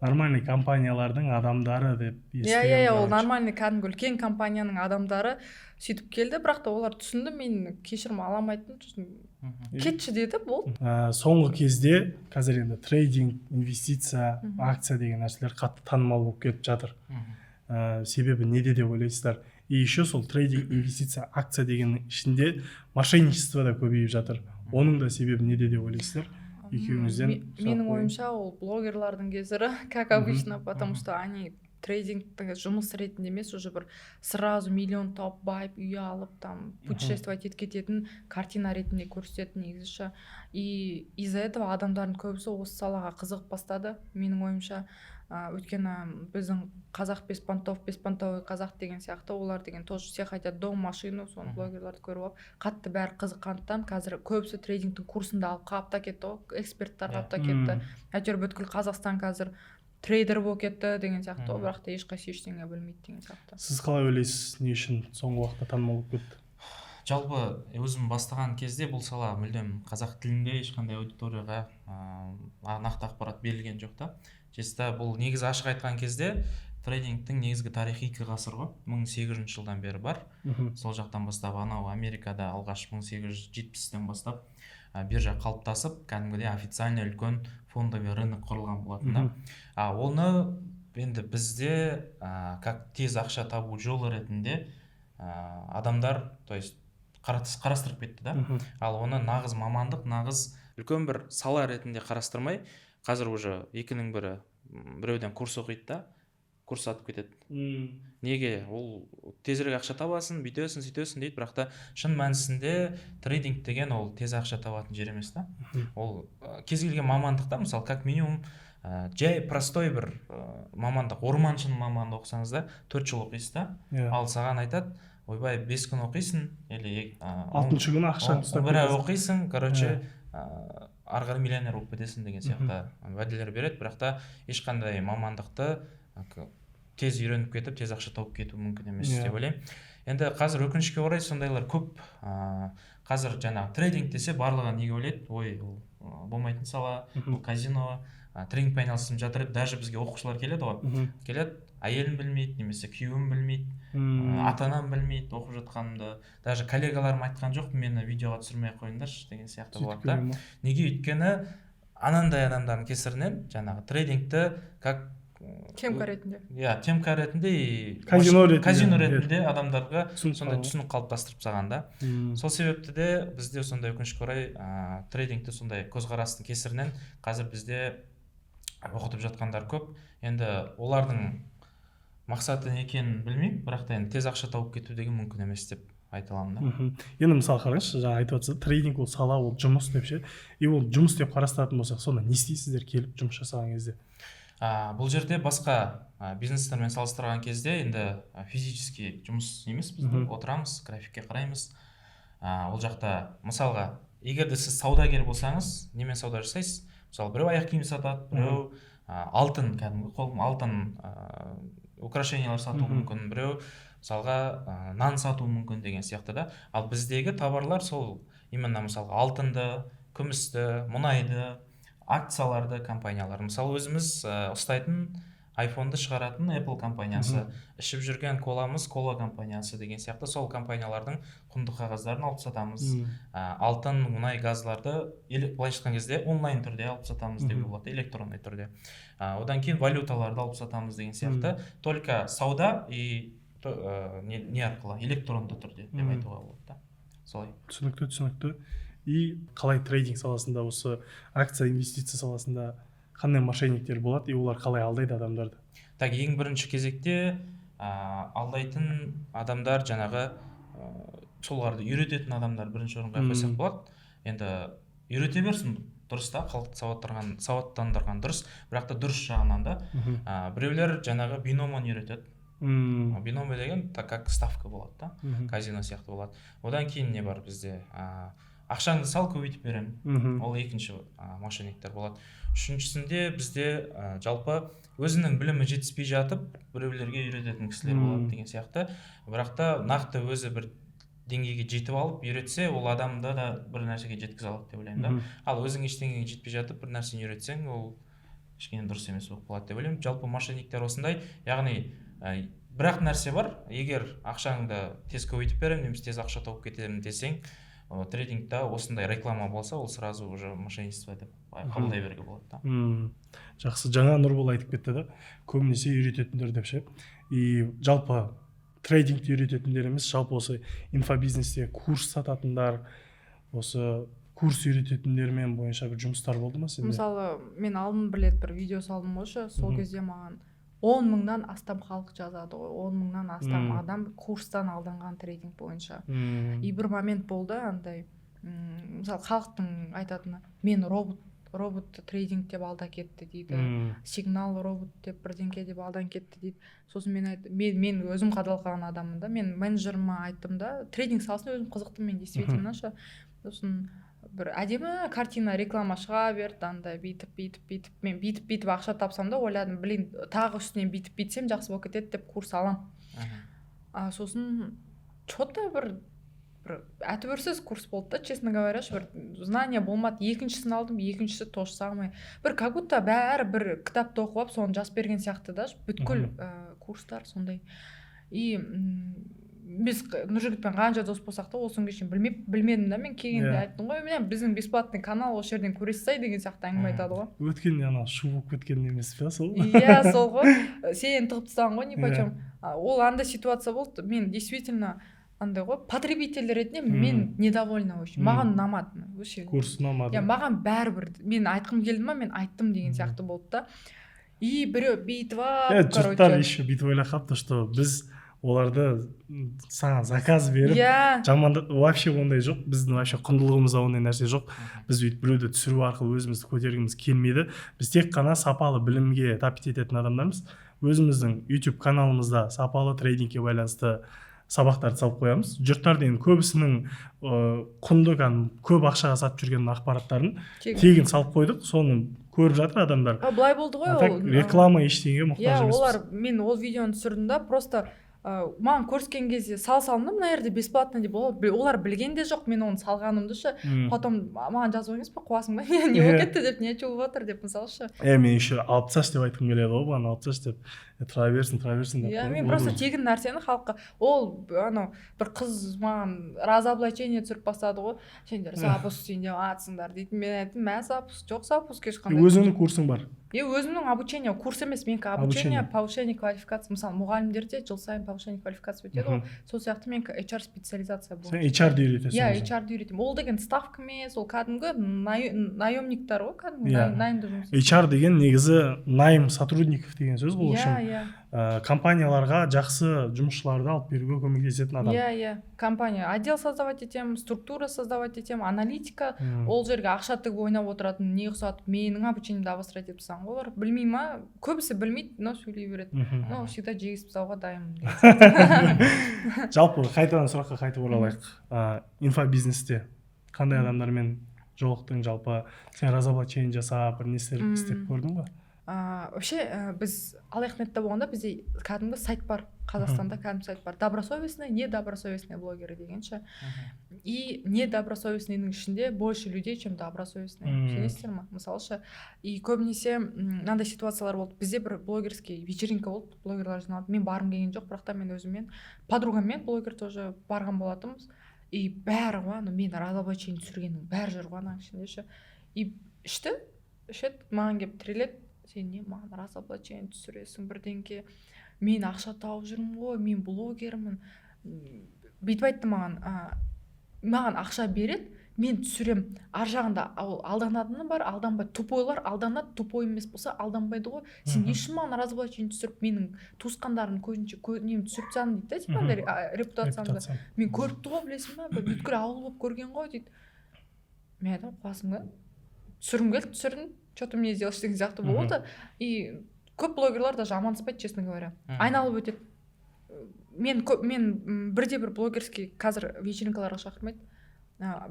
нормальный компаниялардың адамдары деп естігенмін. Ол нормальный кәдімгі үлкен компанияның адамдары сөйтіп келді, бірақ та олар түсінді, мен кешірім аламайтын, кетші деді, болды. Соңғы кезде қазір енді трейдинг, инвестиция, акция деген нәрселер қатты танымал болып кетіп жатыр. Себебі неде деп ойлайсыздар? И еще сол трейдинг, инвестиция, акция дегеннің ішінде мошенничество да көбейіп жатыр. Оның да себебі неде деп ойлайсыздар? Екеуіңізден. Менің ойымша ол блогерлардың кесірі, как обычно, потому что они трейдингті жұмыс ретінде емес, уже бір сразу миллион тауып байып, үй алып, там путешествовать кететін картина ретінде көрсететін негізі. И из-за этого адамдардың көбісі осы салаға қызығып бастады, менің ойымша. Өйткені біздің қазақ беспонтовый қазақ деген сияқты, олар деген тоже все хотят дом, машину, соны блогерларды көріп алып, қатты бәрі қызыққандықтан қазір көбісі трейдингтің курсында алып қап та кетті, эксперттар қап та кетті. Әйтеуір бүткіл Қазақстан қазір трейдер болып кетті деген сияқты, бірақ та ешқайсы ештеңе білмейді деген сияқты. Сіз қалай ойлайсыз, не үшін соңғы уақытта танымал болып кетті? Жалпы өзім бастаған кезде бұл сала мүлдем қазақ тілінде ешқандай аудиторияға нақты ақпарат берілген жоқ та. Чисто бұл негізі ашық айтқан кезде трейдингтің негізгі тарихи 2 ғасыр ғой, 1800 жылдан бері бар. Сол жақтан бастап анау Америкада алғаш 1870-тен бастап биржа қалыптасып, кәдімгідей официальный үлкен фондовый рынок құрылған болатын да. Оны енді бізде как тез ақша табу жолы ретінде адамдар, то есть қарастырып кетті да. Ал оны нағыз мамандық, нағыз үлкен бір сала ретінде қарастырмай, қазір уже екінің бірі біреуден курс оқиды да, курс сатып кетеді. Неге? Ол тезірек ақша табасын, бүйтесің, сөйтесің дейді, бірақ та шын мәнісінде трейдинг деген ол тез ақша табатын жер емес та. Ол кез келген мамандықта, мысалы, как минимум жай простой бір мамандық, орманшының мамандығы оқысаңыз да 4 жыл оқисыз да. Ал саған айтады, ойбай 5 күн оқисың, или 6-шы күні ақшаны ұстап бір ай оқисың, короче, ары қарай миллионер болып кетесің деген сияқты уәделер береді, бірақ та ешқандай мамандықты тез үйреніп кетіп, тез ақша тауып кету мүмкін емес деп ойлаймын. Енді қазір өкінішке орай сондайлар көп. Қазір жаңағы трейдинг десе барлығы неге ойлайды? Ой, ол болмайтын сала, ол казино, трейдингпен айналысып жатыр. Даже бізге оқушылар келеді ғой. Келеді, әйелін білмейді, немесе күйеуін білмейді, ата-анам білмейді оқып жатқанымды. Даже коллегаларым айтқан жоқ, мені видеоға түсірмей ақ қойыңдаршы деген сияқты болады да. Неге? Өйткені анандай адамдардың кесірінен жаңағы трейдингті как темка ретінде. Темка ретінде, казино ретінде адамдарға сондай түсінік қалыптастырып тастаған да. Сол себепті де бізде сондай өкінішке орай трейдингті сондай көзқарастың кесірінен қазір бізде оқытып жатқандар көп. Енді олардың мақсаты не екенін білмеймін, бірақ та енді тез ақша тауып кету деген мүмкін емес деп айта аламын да. Енді мысалы қараңызшы, жаңа айтып жатсыз, трейдинг ол сала, ол жұмыс деп ше. И ол жұмыс деп қарастыратын болсақ, сонда не істейсіздер келіп жұмыс жасаған кезде? Бұл жерде басқа бизнестермен салыстырған кезде енді физически жұмыс емес, біз отырамыз, графикке қараймыз. Ол жақта мысалға, егер де сіз саудагер болсаңыз, немен сауда жасайсыз? Мысалы, біреу аяқ киім сатады, біреу алтын, кәдімгі қолым алтын украшениялар сатуы мүмкін, біреу мысалға нан сатуы мүмкін деген сияқты да. Ал біздегі товарлар сол именно мысалға алтынды, күмісті, мұнайды, акцияларды компаниялар. Мысалы, өзіміз ұстайтын iPhone-ды шығаратын Apple компаниясы, ішіп жүрген коламыз кола компаниясы деген сияқты сол компаниялардың құнды қағаздарын алып сатамыз. Алтын, мұнай, газларды былайша айтқан кезде онлайн түрде алып сатамыз деп болады, электронный түрде. Одан кейін валюталарды алып сатамыз деген сияқты. Только сауда и не арқылы, электронды түрде деп айтуға болады. Солай. Түсінікті. И қалай трейдинг саласында, осы акция, инвестиция саласында қандай мошенниктер болады, и олар қалай алдайды адамдарды? Так, ең бірінші кезекте алдайтын адамдар жаңағы соларды үйрететін адамдар бірінші орынға қойсақ болады. Енді үйрете берсін, дұрыс та, халықты сауаттандырған дұрыс, бірақ та дұрыс жағынан да. Біреулер жаңағы биномын үйретеді. Биноми деген так как ставка болады да, казино сияқты болады. Одан кейін не бар бізде? Ақшаңды сал, көбейтіп беремін. Ол екінші мошенниктер болады. Үшіншісінде бізде жалпы өзінің білімі жетіспей жатып, біреулерге үйрететін кісілер болады деген сияқты. Бірақ та нақты өзі бір деңгейге жетіп алып үйретсе, ол адамды да бір нәрсеге жеткізе алады деп ойлаймын да. Ал өзің ештеңеге жетпей жатып, бір нәрсені үйретсең, ол ешкене дұрыс емес болып қалады деп ойлаймын. Жалпы мошенниктер осындай, яғни бірақ нәрсе бар, егер ақшаңды тез көбейтіп беремін, немесе тез ақша тауып кетемін десең, трейдингта осындай реклама болса, ол сразу уже мошенничество деп қабылдай беруге болады да. Жақсы, жаңа Нұрбол айтып кетті да, көбінесе үйрететіндер деп ше. И жалпы трейдингті үйрететіндер емес, жалпы осы инфобизнесте курс сататындар, осы курс үйрететіндермен бойынша бір жұмыстар болды ма сенде? Мысалы, мен алдын бір бір видео салдым ғой, сол кезде маған 10 мыңнан астам халық жазады ғой, 10 мыңнан астам адам курстан алданған трейдинг бойынша. И бір момент болды андай, мысалы халықтың айтатыны, мен робот трейдинг деп алда кетті дейді, сигнал робот деп бірдеңке деп алдан кетті дейді. Сосын мен өзім қадалған адаммын да, мен менеджеріме айттым да, трейдинг саласына өзім қызықтым, мен действительно ше. Сосын бір әдемі картина, реклама шыға берді, андай бүйтіп, мен бүйтіп ақша тапсам да, ойладым, блин, тағы үстінен бүйтсем жақсы болып кетеді деп курс алам. Сосын что-то бір әтібірсіз курс болды да, честно говоря, бір знание болмады. Екіншісін алдым, екіншісі тоже самый. Бір как будто бәрі бір кітапты оқып алып, соны жазып берген сияқты да, бүткіл курстар сондай. И біз Нұржігітпен қанша дос болсақ та ол күнге шейін білмедім да, мен келгенде айттым ғой, міне біздің бесплатный канал осы жерден көресіз деген сияқты әңгіме айтады ғой. Өткенде ана шу болып кеткен емес пе сол? Иә, сол ғой. Сен тығып тастаған ғой, не почем. Ол андай ситуация болды. Мен действительно андай ғой, потребитель ретінде мен недовольна вообще. Маған ұнамады вообще. Курс ұнамады. Я маған бәрібір. Мен айтқым келді ма, мен айттым деген сияқты болды да. И біреу бүйтіп алып, короче. Жұрттар еще бүйтіп ойлап қалыпты, что біз оларды саған заказ беріп, жамандап, вообще ондай жоқ. Біздің вообще құндылығымызда ондай нәрсе жоқ. Біз бүйтіп біреуді түсіру арқылы өзімізді көтергіміз келмейді. Біз тек қана сапалы білімге тапит ететін адамдармыз. Өзіміздің YouTube каналымызда сапалы трейдингке байланысты сабақтарды салып қоямыз. Жұрттар деген көбісінің құнды көп ақшаға сатып жүрген ақпараттарын тегін салып қойдық. Соны көріп жатыр адамдар. Былай болды ғой ол. Реклама ештеңеге мұқтаж емес. Олар, мен ол видеоны түсірдім да, просто маған көрсеткен кезде салдым, мына жерде бесплатно деп, олар білген де жоқ мен оны салғанымды ше. Потом маған жазып емес па, қуасың ба, не болып кетті деп, не болып жатыр деп, мысалы ше. Мен еще алып тасташы деп айтқым келеді ғой, бұған алып тасташы деп. Тұра берсін деп. Мен просто тегін нәрсені халыққа, ол анау бір қыз маған разоблачение түсіріп бастады ғой, сендер запуск сендер атсыңдар дейтін. Мен айттым, мә запуск жоқ, запуск ешқандай. Өзіңнің курсың бар. Өзімнің обучение, курс емес, менікі обучение, повышение квалификации. Мысалы, мұғалімдерде жыл сайын повышение квалификации өтеді ғой. Сол сияқты менікі HR специализация болды. Сен HR-ді үйретесің. Иә, HR-ді үйретемін. Ол деген ставка емес, ол кәдімгі наемниктар ғой, кәдімгі найымды жұмыс. HR деген негізі найм сотрудников деген сөз ғой. Иә. Компанияларға жақсы жұмысшыларды алып беруге көмектесетін адам. Иә. Компания отдел создавать етемін, структура создавать етемін, аналитика, ол жерге ақша тігіп ойнап отыратын не ұқсатып, менің обучениемді обострять етіп тастаған. Олар білмей ма? Көбісі білмейді, но сөйлей береді. Но всегда жегізіп тастауға дайынмын. Жалпы қайтадан сұраққа қайтып оралайық. Инфобизнесте қандай адамдармен жолықтың, жалпы сен разоблачение жасап, бір не істеп көрдің ба? Вообще біз Алаяхметте болғанда бізде кәдімгі сайт бар, Қазақстанда кәдімгі сайт бар, добросовестный, недобросовестный блогеры дегенше. И недобросовестныйның ішінде больше людей, чем добросовестный. Сенесіздер ма? Мысалшы, и көбінесе мынандай ситуациялар болды. Бізде бір блогерский вечеринка болды, блогерлар жиналды. Мен барғым келген жоқ, бірақ та мен өзіммен подругаммен блогер тоже барған болатынбыз. И бәрі ғой, мен разоблачение түсіргеннің бәрі жүр ғой ананың ішінде ше. И ішті маған келіп тіреледі. Сен не маған разоблачение түсіресің бірдеңке, мен ақша тауып жүрмін ғой, мен блогермін. Бүйтіп айтты маған ақша береді, мен түсірем. Ар жағында алданатыны бар, алданбай. Тупойлар алданады, тупой емес болса алданбайды ғой. Сен не үшін маған разоблачение түсіріп, менің туысқандардың көзінше нем түсіріп тастадың дейді, типа репутациямды. Мен көріпті ғой, білесің ба? Бүткіл ауыл болып көрген ғой дейді. Мен айтам, қуасың ба? Түсіргім келді, түсірдім. Что-то мне сделаешь деген сияқты болды. И көп блогерлар даже амандаспайды, честно говоря. Айналып өтеді. Мен бірде бір блогерский қазір вечеринкаларға шақырмайды.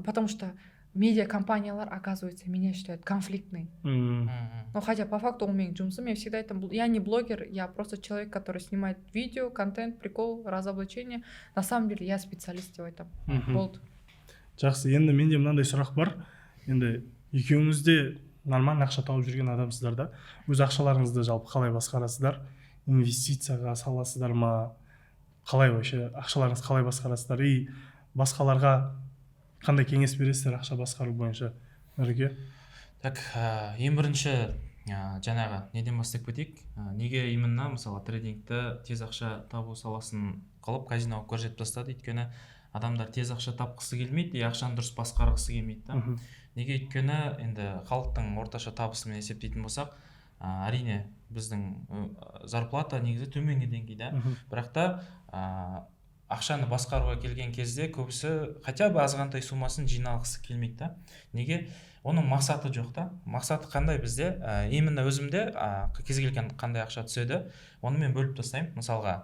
Потому что медиа компаниялар, оказывается, меня считают конфликтной. Но хотя по факту у меня жұмысым, я всегда айтам, я не блогер, я просто человек, который снимает видео, контент, прикол, разоблачение. На самом деле я специалист деп айтам. Болды. Жақсы, енді менде мынандай сұрақ бар. Енді екеуіңізде нормально ақша тауып жүрген адамсыздар да. Өз ақшаларыңызды жалпы қалай басқарасыздар? Инвестицияға саласыздар ма? Қалай вообще ақшаларыңызды қалай басқарасыздар? И басқаларға қандай кеңес бересіздер ақша басқару бойынша? Нұрге? Так, ең бірінші жаңағы неден бастап кетейік. Неге именно мысалы трейдингті тез ақша табу саласын қылып казиноға көрсетіп тастады? Өйткені адамдар тез ақша тапқысы келмейді, и ақшаны дұрыс басқарғысы келмейді да. Неге өйткені енді халықтың орташа табысымен есептейтін болсақ, әрине біздің зарплата негізі төменгі деңгейде, бірақ та ақшаны басқаруға келген кезде көбісі хотя бы азғантай суммасын жиналғысы келмейді да. Неге? Оның мақсаты жоқ та. Мақсаты қандай бізде? Именно өзімде кез келген қандай ақша түседі, оны мен бөліп тастаймын. Мысалға,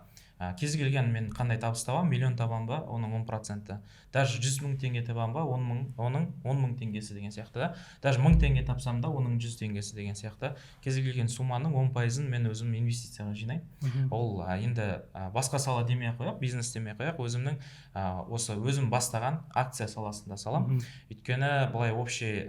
кез келген мен қандай табыс табам, миллион табам ба, оның 10%. Даже 100 000 теңге табам ба, оның 10 000 теңгесі деген сияқты да. Даже 1000 теңге тапсам да, оның 100 теңгесі деген сияқты. Кез келген сумманың 10%-ын мен өзім инвестицияға жинаймын. Ол енді басқа сала демей қояқ, бизнес демей қояқ, өзімнің осы өзім бастаған акция саласында салам. Өйткені былай общий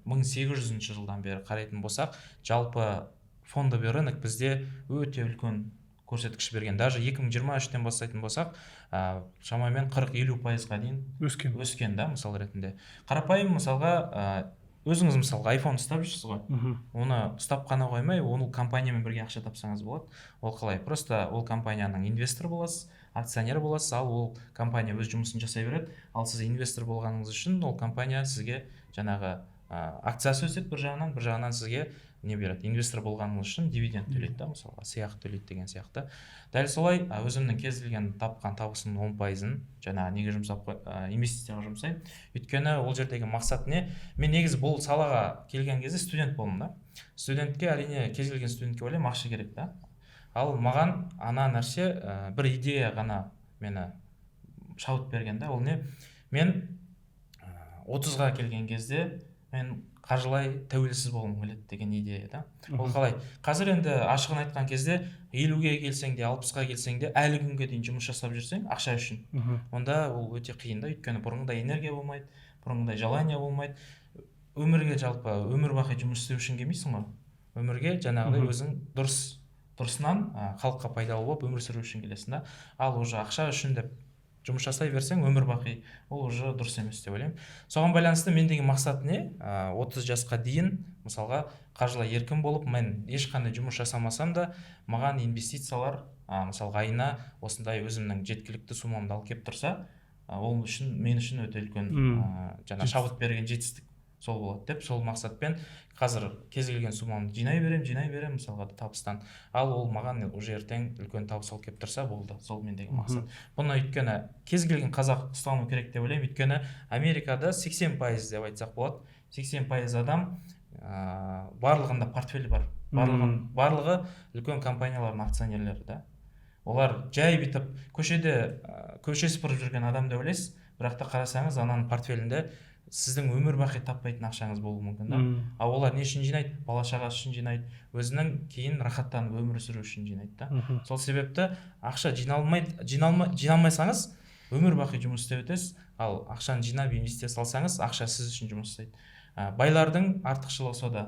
1800 жылдан бері қарайтын болсақ, жалпы фондовый рынок бізде өте үлкен көрсеткіш берген. Даже 2023-тен бастайтын болсақ, шамамен 40-50%-ға дейін өскен да, мысал ретінде. Қарапайым мысалға, өзіңіз мысалға iPhone ұстап жүрсіз ғой. Оны ұстап қана қоймай, оны компаниямен бірге ақша тапсаңыз болады. Ол қалай? Просто ол компанияның инвестор боласыз, акционер боласыз, ал ол компания өз жұмысын жасай береді. Ал сіз инвестор болғаныңыз үшін ол компания сізге жаңағы акциясы өседі бір жағынан сізге не береді, инвестор болғаныңыз үшін дивиденд төлейді да, мысалға сыйақы төлейді деген сияқты. Дәл солай өзімнің кез келген тапқан табысымның 10%-ын жаңағы неге жұмсап, инвестицияға жұмсаймын. Өйткені ол жердегі мақсат не? Мен негізі бұл салаға келген кезде студент болдым да. Студентке, әрине кез келген студентке ойлаймын, ақша керек да. Ал маған ана нәрсе бір идея ғана мені шабыт берген да. Ол не? Мен 30-ға келген кезде мен қаржылай тәуелсіз болғым келеді деген идея да. Ол қалай? Қазір енді ашығын айтқан кезде 50-ге келсең де, 60-ға келсең де, әлі күнге дейін жұмыс жасап жүрсең, ақша үшін. Онда ол өте қиын да, өйткені бұрынғыдай энергия болмайды, бұрынғыдай желание болмайды. Өмірге жалпы өмір бақи жұмыс істеу үшін келмейсің ғой. Өмірге жаңағыдай өзің дұрысынан халыққа пайдалы болып өмір сүру үшін келесің да. Ал уже ақша үшін деп жұмыс жасай берсең, өмір бақи ол уже дұрыс емес деп ойлаймын. Соған байланысты мен деген мақсат не? 30 жасқа дейін мысалға қаржылай еркін болып, мен ешқандай жұмыс жасамасам да, маған инвестициялар мысалға айына осындай өзімнің жеткілікті суммамды алып келіп тұрса, ол үшін мен үшін өте үлкен жаңа шабыт берген жетістік сол болады деп, сол мақсатпен қазір кез келген суммамды жинай берем мысалға табыстан. Ал ол маған уже ертең үлкен табыс алып келіп тұрса болды, сол мендегі мақсат. Бұны өйткені кез келген қазақ ұстану керек деп ойлаймын, өйткені Америкада 80% деп айтсақ болады, 80% адам барлығында портфель бар. Барлығы үлкен компаниялардың акционерлері да. Олар жай бітіп көше сыпырып жүрген адам деп ойлайсыз, бірақ та қарасаңыз ананың портфелінде сіздің өмір бақи таппайтын ақшаңыз болуы мүмкін да. Ал олар не үшін жинайды? Бала шағасы үшін жинайды, өзінің кейін рахаттанып өмір сүру үшін жинайды да. Сол себепті ақша жиналмайсаңыз өмір бақи жұмыс істеп өтесіз, ал ақшаны жинап инвестиция салсаңыз, ақша сіз үшін жұмыс істейді. Байлардың артықшылығы сода.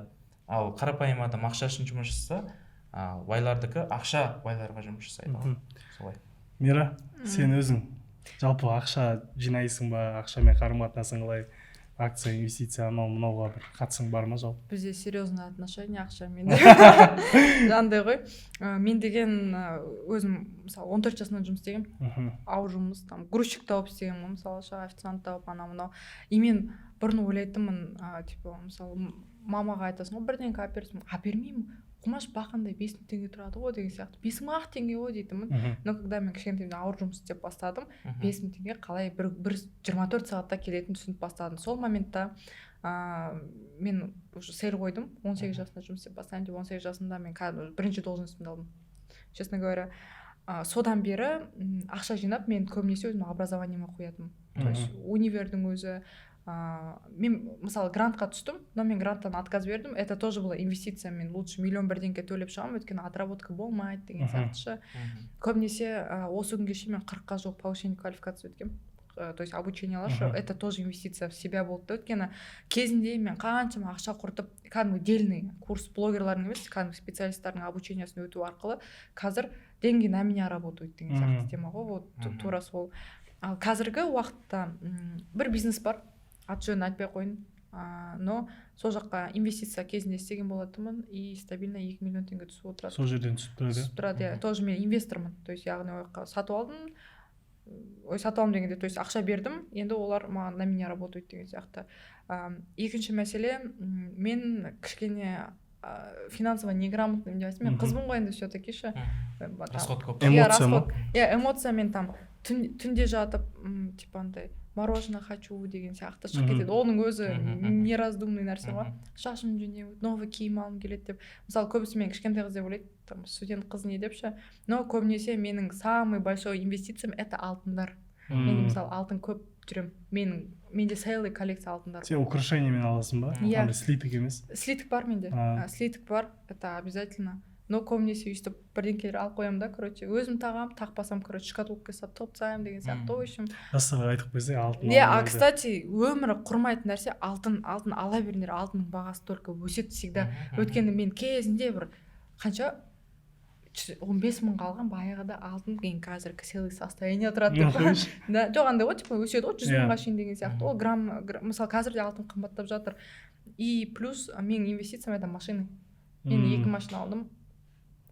Ал қарапайым адам ақша үшін жұмыс жасаса, байлардікі ақша байларға жұмыс жасайды. Солай. Мира, сен өзің жалпы ақша жинайсың ба, ақшамен қарым-қатынасың қалай? Акция, инвестиция, мынауға бір қатысың бар ма жалпы? Бізде серьезный отношение ақшамен. Жандай ғой. Мен деген өзім мысалы 14 жасынан жұмыс істегенмін. Ауыр жұмыс, там грузчик тауып істегенмін, мысалы официант тауып анау-мынау. И мен бұрын ойлайтынмын, типа мысалы мамаға айтасың ғой, бірдеңе әпермеймін. Құмаш бақандай 5000 теңге тұрады ғой деген сияқты. 5000 теңге ғой дейтінмін. Но когда мен кішкентайымда ауыр жұмыс істеп бастадым, 5000 теңге қалай бір 24 сағатта келетінін түсініп бастадым. Сол моментта мен уже цель қойдым, 18 жасында жұмыс істеп бастайын деп. 18 жасында мен бірінші должностьымды алдым. Честно говоря, содан бері ақша жинап мен көбінесе өзім образованиеме қоятын. То есть универдің өзі, мен мысалы грантқа түстім, но мен гранттан отказ бердім. Это тоже была инвестиция, мен лучше миллион бірдеңке төлеп шығамын, өйткені отработка болмайды деген сияқты. Көбінесе осы күнге шейін мен 40-қа жуық повышение квалификации өткем. То есть обучениялар, это тоже инвестиция в себя болды. Өйткені кезінде мен қаншама ақша құртып, кәдімгі дельный курс блогерлардың емес, кәдімгі специалисттардың обучениясын өту арқылы қазір деньги на меня работают деген сияқты тема ғой. Вот тура сол. Ал қазіргі уақытта бір бизнес бар, аты жөнін айтпай қойын, но сол жаққа инвестиция кезінде істеген болатынмын, и стабильно 2 миллион теңге түсіп отырады. Сол жерден түсіп тұрады. Тоже мен инвестормын, то есть яғни сатып алдым дегенде, то есть ақша бердім, енді олар маған на меня работают деген сияқты. Екінші мәселе, мен кішкене финансово неграмотный деп айтсам, мен қызбын ғой енді все-таки ше. Расход көп. Эмоция ма? Эмоция, мен там түнде жатып, типа андай мороженое хочу деген сияқты шығып кетеді. Оның өзі нераздумный нәрсе ғой. Шашым жөндеп, новый киім алғым келеді деп. Мысалы көбісі мен кішкентай қыз деп ойлайды, там студент қыз не деп ше. Но көбінесе менің самый большой инвестициям это алтындар. Мен мысалы алтын көп жүрем. Менде целый коллекция алтындар. Сен украшениемен аласың ба? Андай слиток емес. Слиток бар менде. Слиток бар, это обязательно. Но көбінесе өйстіп бірдеңкелер алып қоямын да, короче, өзім тағам, тақпасам, короче, шкатулкаға салып тастаймын деген сияқты. В общем, жастарға айтып қойсай алтын. Кстати, өмірі құрмайтын нәрсе алтын ала беріңдер, алтынның бағасы только өседі всегда. Өйткені мен кезінде бір қанша 15 мыңға алған баяғыда алдым кейін қазір кселый состояние тұрады деп қой. Да, жоқ андай ғой, типа өседі ғой 100 мыңға шейін деген сияқты. Ол мысалы қазір де алтын қымбаттап жатыр. И плюс менің инвестициям это машина. Мен 2 машина алдым.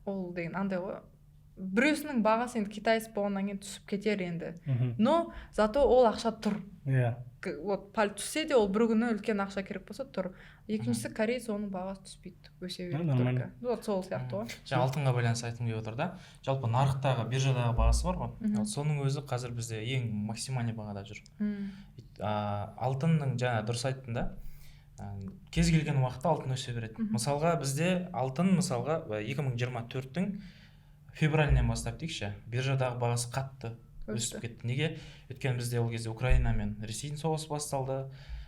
Ол деген андай ғой. Біреусінің бағасы енді китайец болғаннан кейін түсіп кетер енді. Но зато ол ақша тұр. Иә. Вот пәл түссе де ол бір күні үлкен ақша керек болса тұр. Екіншісі корейец, оның бағасы түспейді, өсе береді только. Вот сол сияқты ғой. Жаңа алтынға байланысты айтқым келіп отыр да. Жалпы нарықтағы биржадағы бағасы бар ғой. Соның өзі қазір бізде ең максимальный бағада жүр. Алтынның жаңа дұрыс айттың да. Кез келген уақытта алтын өсе береді. Мысалға бізде алтын мысалға 2024-тің февралінен бастап дейікші, биржадағы бағасы қатты өсіп кетті. Неге? Өйткені бізде ол кезде Украина мен Ресейдің соғысы басталды.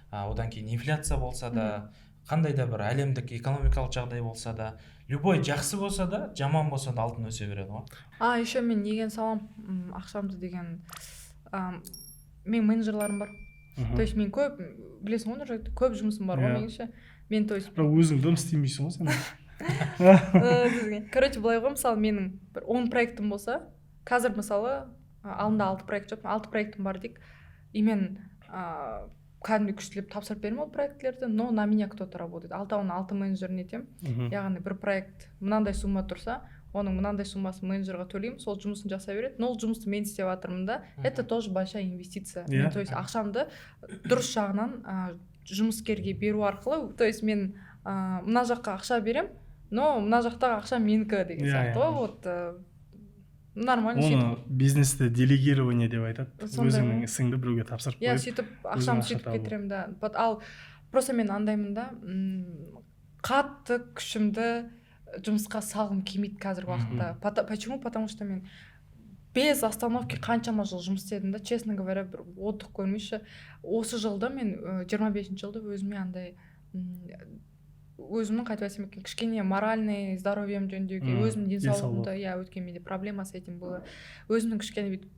Одан кейін инфляция болса да, қандай да бір әлемдік экономикалық жағдай болса да, любой жақсы болса да, жаман болса да алтын өсе береді ғой. Еще мен неген салам ақшамды деген мен менеджерларым бар. То есть мен көп, білесің ғой, көп жұмысым бар ғой меніңше. Мен то есть өзің дұрыс істемейсің ғой сен. Короче, былай ғой, мысалы менің 10 проектім болса, қазір мысалы алдында 6 проект жоқ, 6 проектім бар дейік. И мен кәдімгі күштілеп тапсырып берем ол проектлерді, но на меня кто-то работает. Алтауын 6 менеджерін етем. Яғни бір проект мынандай сумма тұрса, оның мынандай суммасын менеджерға төлеймін, сол жұмысын жасай береді. Но ол жұмысты мен істеп жатырмын да. Это тоже большая инвестиция. То есть ақшамды дұрыс жағынан жұмыскерге беру арқылы, то есть мен мына жаққа ақша берем, но мына жақтағы ақша менікі деген сияқты ғой. Вот нормально сөйтіп. Оны бизнесте делегирование деп айтады. Өзіңнің ісіңді біреуге тапсырып қойып. Сөйтіп ақшамды сөйтіп кетіремін да. Ал просто мен андаймын да, қатты күшімді жұмысқа салғым келмейді қазіргі уақытта. Почему? Потому что мен без остановки қаншама жыл жұмыс істедім да, честно говоря, бір отдых көрмейші. Осы жылда мен 25 жылда өзіме андай өзімнің қайтып айтсам екен, кішкене моральный здоровьем жөндеуге, өзімнің денсаулығымда, өткен менде проблема с этим было. Өзімнің кішкене бүйтіп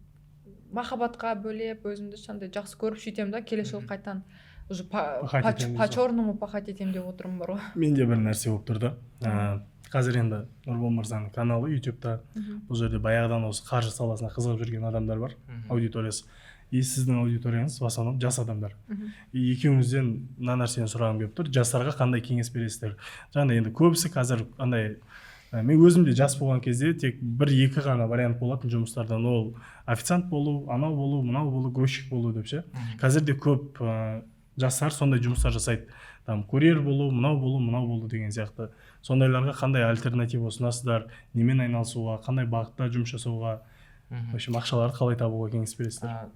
махаббатқа бөлеп, өзімді шандай жақсы көріп сөйтем да, келесі жыл қайтан уже по-черному пахать етем деп отырмын бар ғой. Менде бір нәрсе болып тұрды. Қазір енді Нұрбол мырзаның каналы YouTube'да, бұл жерде баяғыдан осы қаржы саласына қызығып жүрген адамдар бар, аудиториясы. И сіздің аудиторияңыз в основном жас адамдар. И екеуіңізден мына нәрсені сұрағым келіп тұр, жастарға қандай кеңес бересіздер? Жаңағыдай енді көбісі қазір андай, мен өзім де жас болған кезде тек 1-2 ғана вариант болатын жұмыстардан, ол официант болу, анау болу, мынау болу, грузчик болу деп ше. Қазір де көп жастар сондай жұмыстар жасайды. Там курьер болу, мынау болу деген сияқты. Сондайларға қандай альтернатива ұсынасыздар, немен айналысуға, қандай бағытта жұмыс жасауға, в общем, ақшаларды қалай табуға кеңес бересіздер?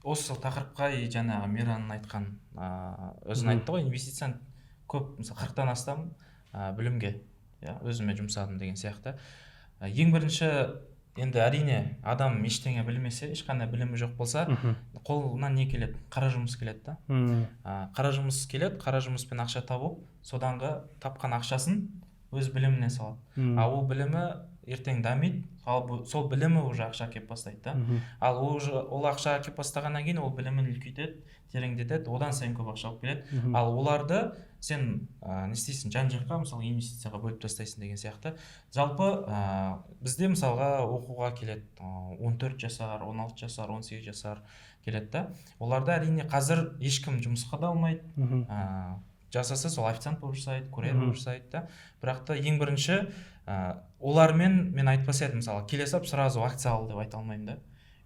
Осы тақырыпқа жаңағы Миранның айтқан өзін айтты ғой, инвестицияны көп, мысалы 40-тан астам білімге өзіме жұмсадым деген сияқты. Ең бірінші, енді әрине адам ештеңе білмесе, ешқандай білімі жоқ болса, қолынан не келеді? Қара жұмыс келеді да. Қара жұмыс келеді, қара жұмыспен ақша табу, соданғы тапқан ақшасын өз біліміне салады. Ол білімі ертең дамиды, сол білімі уже ақша кеп бастайды да. Ал ол ақша кеп бастағаннан кейін ол білімін үлкейтеді, тереңдетеді, одан сайын көп ақша алып келеді. Ал оларды сен не істейсің, жан-жаққа мысалы инвестицияға бөліп тастайсың деген сияқты. Жалпы бізде мысалға оқуға келеді 14 жасар, 16 жасар, 18 жасар келеді да. Оларды әрине қазір ешкім жұмысқа да алмайды. Жасаса сол официант болып жасайды, курьер болып жасайды да. Бірақ та ең бірінші олармен мен айтпас едім, мысалы келе сап сразу акция ал деп айта алмаймын да.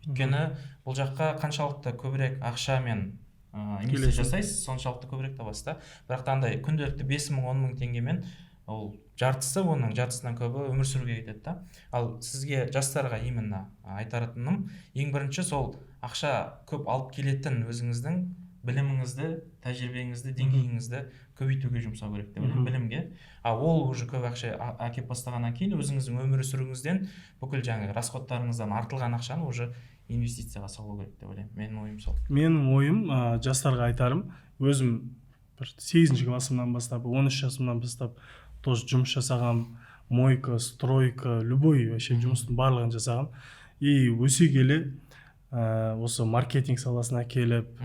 Өйткені бұл жаққа қаншалықты көбірек ақша мен инвестиция жасайсыз, соншалықты көбірек табасыз да. Бірақ та андай күнделікті 5 мың, 10 мың теңгемен ол жартысы, оның жартысынан көбі өмір сүруге кетеді да. Ал сізге жастарға именно айтаратыным, ең бірінші сол ақша көп алып келетін өзіңіздің біліміңізді, тәжірибеңізді, деңгейіңізді көбейтуге жұмсау керек деп ойлаймын, білімге. Ол уже көп ақша әкеп бастағаннан кейін өзіңіздің өмір сүруіңізден бүкіл жаңағы расходтарыңыздан артылған ақшаны уже инвестицияға салу керек деп ойлаймын. Менің ойым сол. Менің ойым, жастарға айтарым, өзім бір 8-ші классымнан бастап, 13 жасымнан бастап тоже жұмыс жасағам, мойка, стройка, любой вообще жұмыстың барлығын жасағам. И өсе келе осы маркетинг саласына келіп,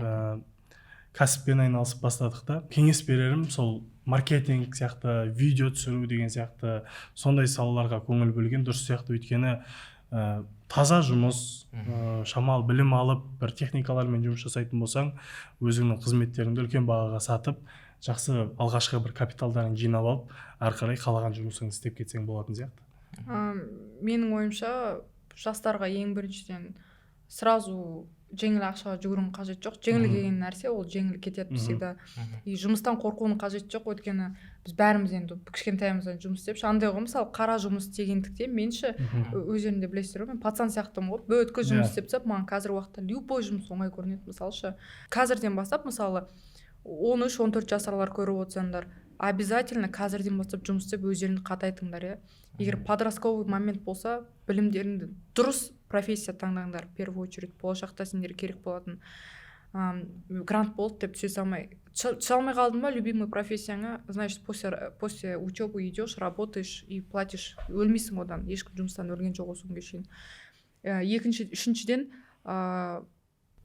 кәсіппен айналысып бастадық та. Кеңес берерім сол маркетинг сияқты, видео түсіру деген сияқты сондай салаларға көңіл бөлген дұрыс сияқты. Өйткені таза жұмыс, шамалы білім алып, бір техникалармен жұмыс жасайтын болсаң, өзіңнің қызметтеріңді үлкен бағаға сатып, жақсы алғашқы бір капиталдарын жинап алып, ары қарай қалаған жұмысыңды істеп кетсең болатын сияқты. Менің ойымша, жастарға ең біріншіден сразу жеңіл ақшаға жүгірудің қажет жоқ. Жеңіл келген нәрсе ол жеңіл кетеді всегда. И жұмыстан қорқуының қажет жоқ, өйткені біз бәріміз енді кішкентайымыздан жұмыс істеп, андай ғой, мысалы қара жұмыс істегендіктен менше өздеріңде білесіздер ғой, мен пацан сияқтымын ғой, бөткі жұмыс істеп тастап, маған қазіргі уақытта любой жұмыс оңай көрінеді. Мысалшы, қазірден бастап, мысалы 13-14 жасарлар көріп отырсаңдар, обязательно қазірден бастап жұмыс істеп өздеріңді қатайтыңдар, иә. Егер подростковый момент болса, білімдеріңді дұрыс профессия таңдаңдар, в первую очередь. Болашақта сендерге керек болатын грант болды деп түсе салмай. Салмай қалдың ба любимый профессияңа, значит, после учебы идешь, работаешь и платишь. Өлмейсің одан, ешкім жұмыстан өлген жоқ осы күнге шейін. Үшіншіден,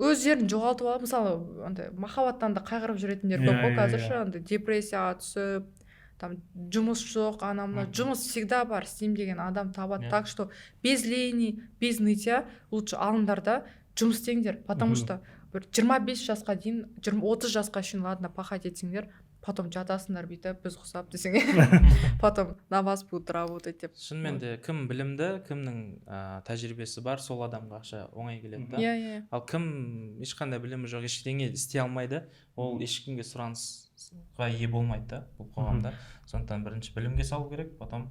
өздерін жоғалтып алып, мысалы, махаббаттан да қайғырып жүретіндер көп қой қазірше, депрессияға түсіп, там жұмыс жоқ, анамна жұмыс всегда бар, істеймін деген адам табады. Так что без лени, без нытья лучше алыңдар да жұмыс істеңдер, потому что бір 25 жасқа дейін, 30 жасқа шейін ладно пахать етсеңдер, потом жатасыңдар бүйтіп, біз құсап десең, потом на вас будут работать деп. Шынымен де кім білімді, кімнің тәжірибесі бар, сол адамға ақша оңай келеді да. Иә. Ал кім ешқандай білімі жоқ, ештеңе істей алмайды, ол ешкімге сұранысқа ие болмайды да бұл қоғамда. Сондықтан бірінші білімге салу керек, потом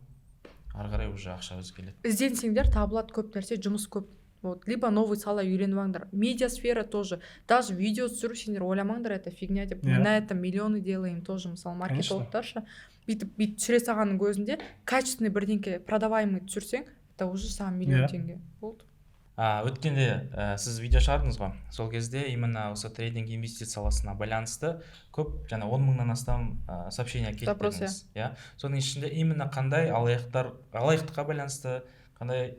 ары қарай уже ақша өзі келеді. Ізденсеңдер табылады көп нәрсе, жұмыс көп. Вот, либо новый сала үйреніп алыңдар. Медиасфера тоже. Даже видео түсіру сендер ойламаңдар, это фигня деп. Мы на этом миллионы делаем тоже. Мысалы, маркетологтарша бүйтіп түсіре салғанның көзінде качественный бірдеңке продаваемый түсірсең, это уже саған миллион теңге. Болды. Өткенде сіз видео шығардыңыз ғой. Сол кезде именно осы трейдинг инвестиция саласына байланысты көп, жаңа 10 мыңнан астам сообщение келдіңіз. Соның ішінде именно қандай алаяқтыққа байланысты қандай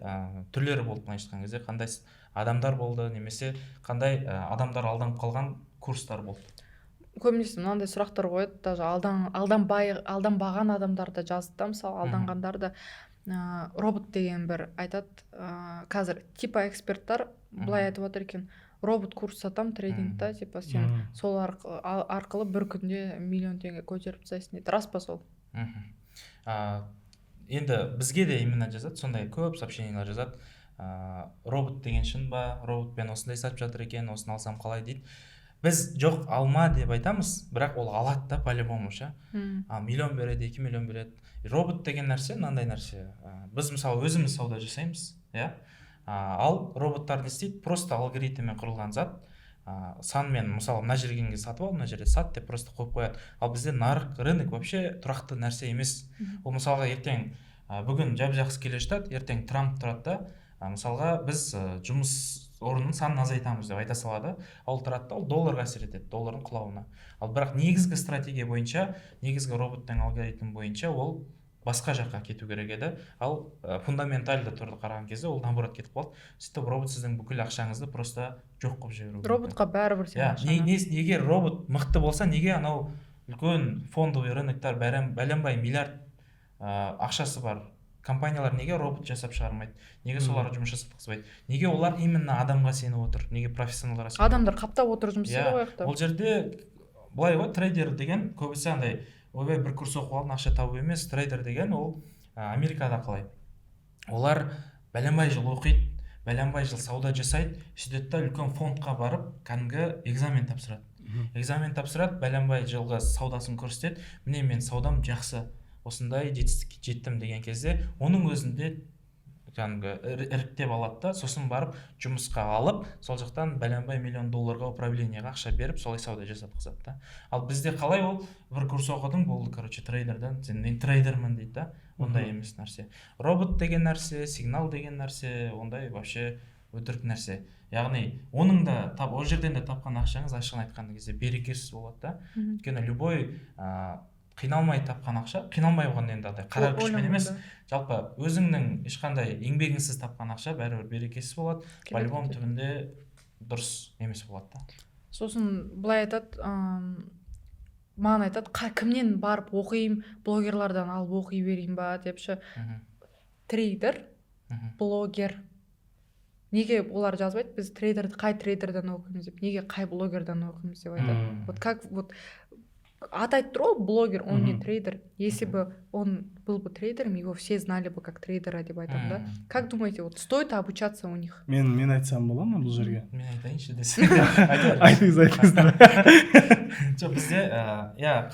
түрлері болды, былайша айтқан кезде, қандай адамдар болды, немесе қандай адамдар алданып қалған курстар болды? Көбінесе мынандай сұрақтар қояды, даже алданбаған адамдар да жазды да, мысалы алданғандар да. Робот деген бір айтады, қазір типа эксперттар былай айтып отыр екен, робот курс сатам трейдингта, типа сен сол арқылы бір күнде миллион теңге көтеріп тастайсың дейді. Рас па сол? Енді бізге де именно жазады, сондай көп сообщениялар жазады. Робот деген шын ба, роботпен осындай сатып жатыр екен, осыны алсам қалай дейді. Біз жоқ алма деп айтамыз, бірақ ол алады да по-любому ше. Миллион береді, 2 миллион береді. Робот деген нәрсе мынандай нәрсе. Біз мысалы өзіміз сауда жасаймыз, иә. Ал роботтар не істейді? Просто алгоритммен құрылған зат. Санмен, мысалы, мына жерге сатып ал, мына жерде сат деп просто қойып қояды. Ал бізде нарық, рынок вообще тұрақты нәрсе емес. Ол мысалға ертең бүгін жап-жақсы келе жатады, ертең Трамп тұрады да, мысалға біз жұмыс орнының санын азайтамыз деп айта салады. Ал тұрады да, ол долларға әсер етеді, доллардың құлауына. Ал бірақ негізгі стратегия бойынша, негізгі роботтың алгоритм бойынша ол басқа жаққа кету керек еді. Ал фундаментальды тұрды қараған кезде ол наоборот кетіп қалды. Сөйтіп робот сіздің бүкіл ақшаңызды просто жоқ қылып жіберуі. Роботқа бәрібір сен ақшаны. Неге робот мықты болса, неге анау үлкен фондовый рыноктар бәленбай миллиард ақшасы бар компаниялар неге робот жасап шығармайды? Неге соларға жұмыс жасатқызбайды? Неге олар именно адамға сеніп отыр? Неге профессионалдарға сеніп? Адамдар қаптап отыр жұмыс істеп қояқты. Ол жерде былай ғой, трейдер деген көбісі андай ойбай бір курс оқып алдым, ақша табу емес. Трейдер деген ол Америкада қалай? Олар бәленбай жыл оқиды, бәленбай жыл сауда жасайды, сөйтеді да үлкен фондқа барып, кәдімгі экзамен тапсырады. Экзамен тапсырады, бәленбай жылғы саудасын көрсетеді. Міне мен саудам жақсы, осындай жетістікке жеттім деген кезде, оның өзінде іріктеп алады да, сосын барып жұмысқа алып, сол жақтан бәленбай миллион долларға управленияға ақша беріп, солай сауда жасатқызады да. Ал бізде қалай ол бір курс оқыдың, болды, короче, трейдерден, мен трейдермін дейді да. Ондай емес нәрсе. Робот деген нәрсе, сигнал деген нәрсе, ондай вообще өтірік нәрсе. Яғни оның да ол жерден де тапқан ақшаңыз ашығын айтқан кезде берекесіз болады да. Өйткені любой қиналмай тапқан ақша, қиналмай болған енді қара күшпен емес, жалпы өзіңнің ешқандай еңбегіңсіз тапқан ақша бәрібір берекесіз болады, по-любому түбінде дұрыс емес болады да. сосын былай айтады, маған айтады, кімнен барып оқимын, блогерлардан алып оқи берейін ба деп ше. Трейдер, блогер. Неге олар жазбайды, біз қай трейдерден оқимыз деп, неге қай блогердан оқимыз деп айтады. Вот как вот атайды тұр ғой, блогер, он не трейдер. Если бы он был бы трейдером, его все знали бы как трейдера деп айтады да. Как думаете, вот стоит обучаться у них? Мен айтсам бола ма бұл жерге? Мен айтайыншы десең. Айтыңыз. Жоқ, бізде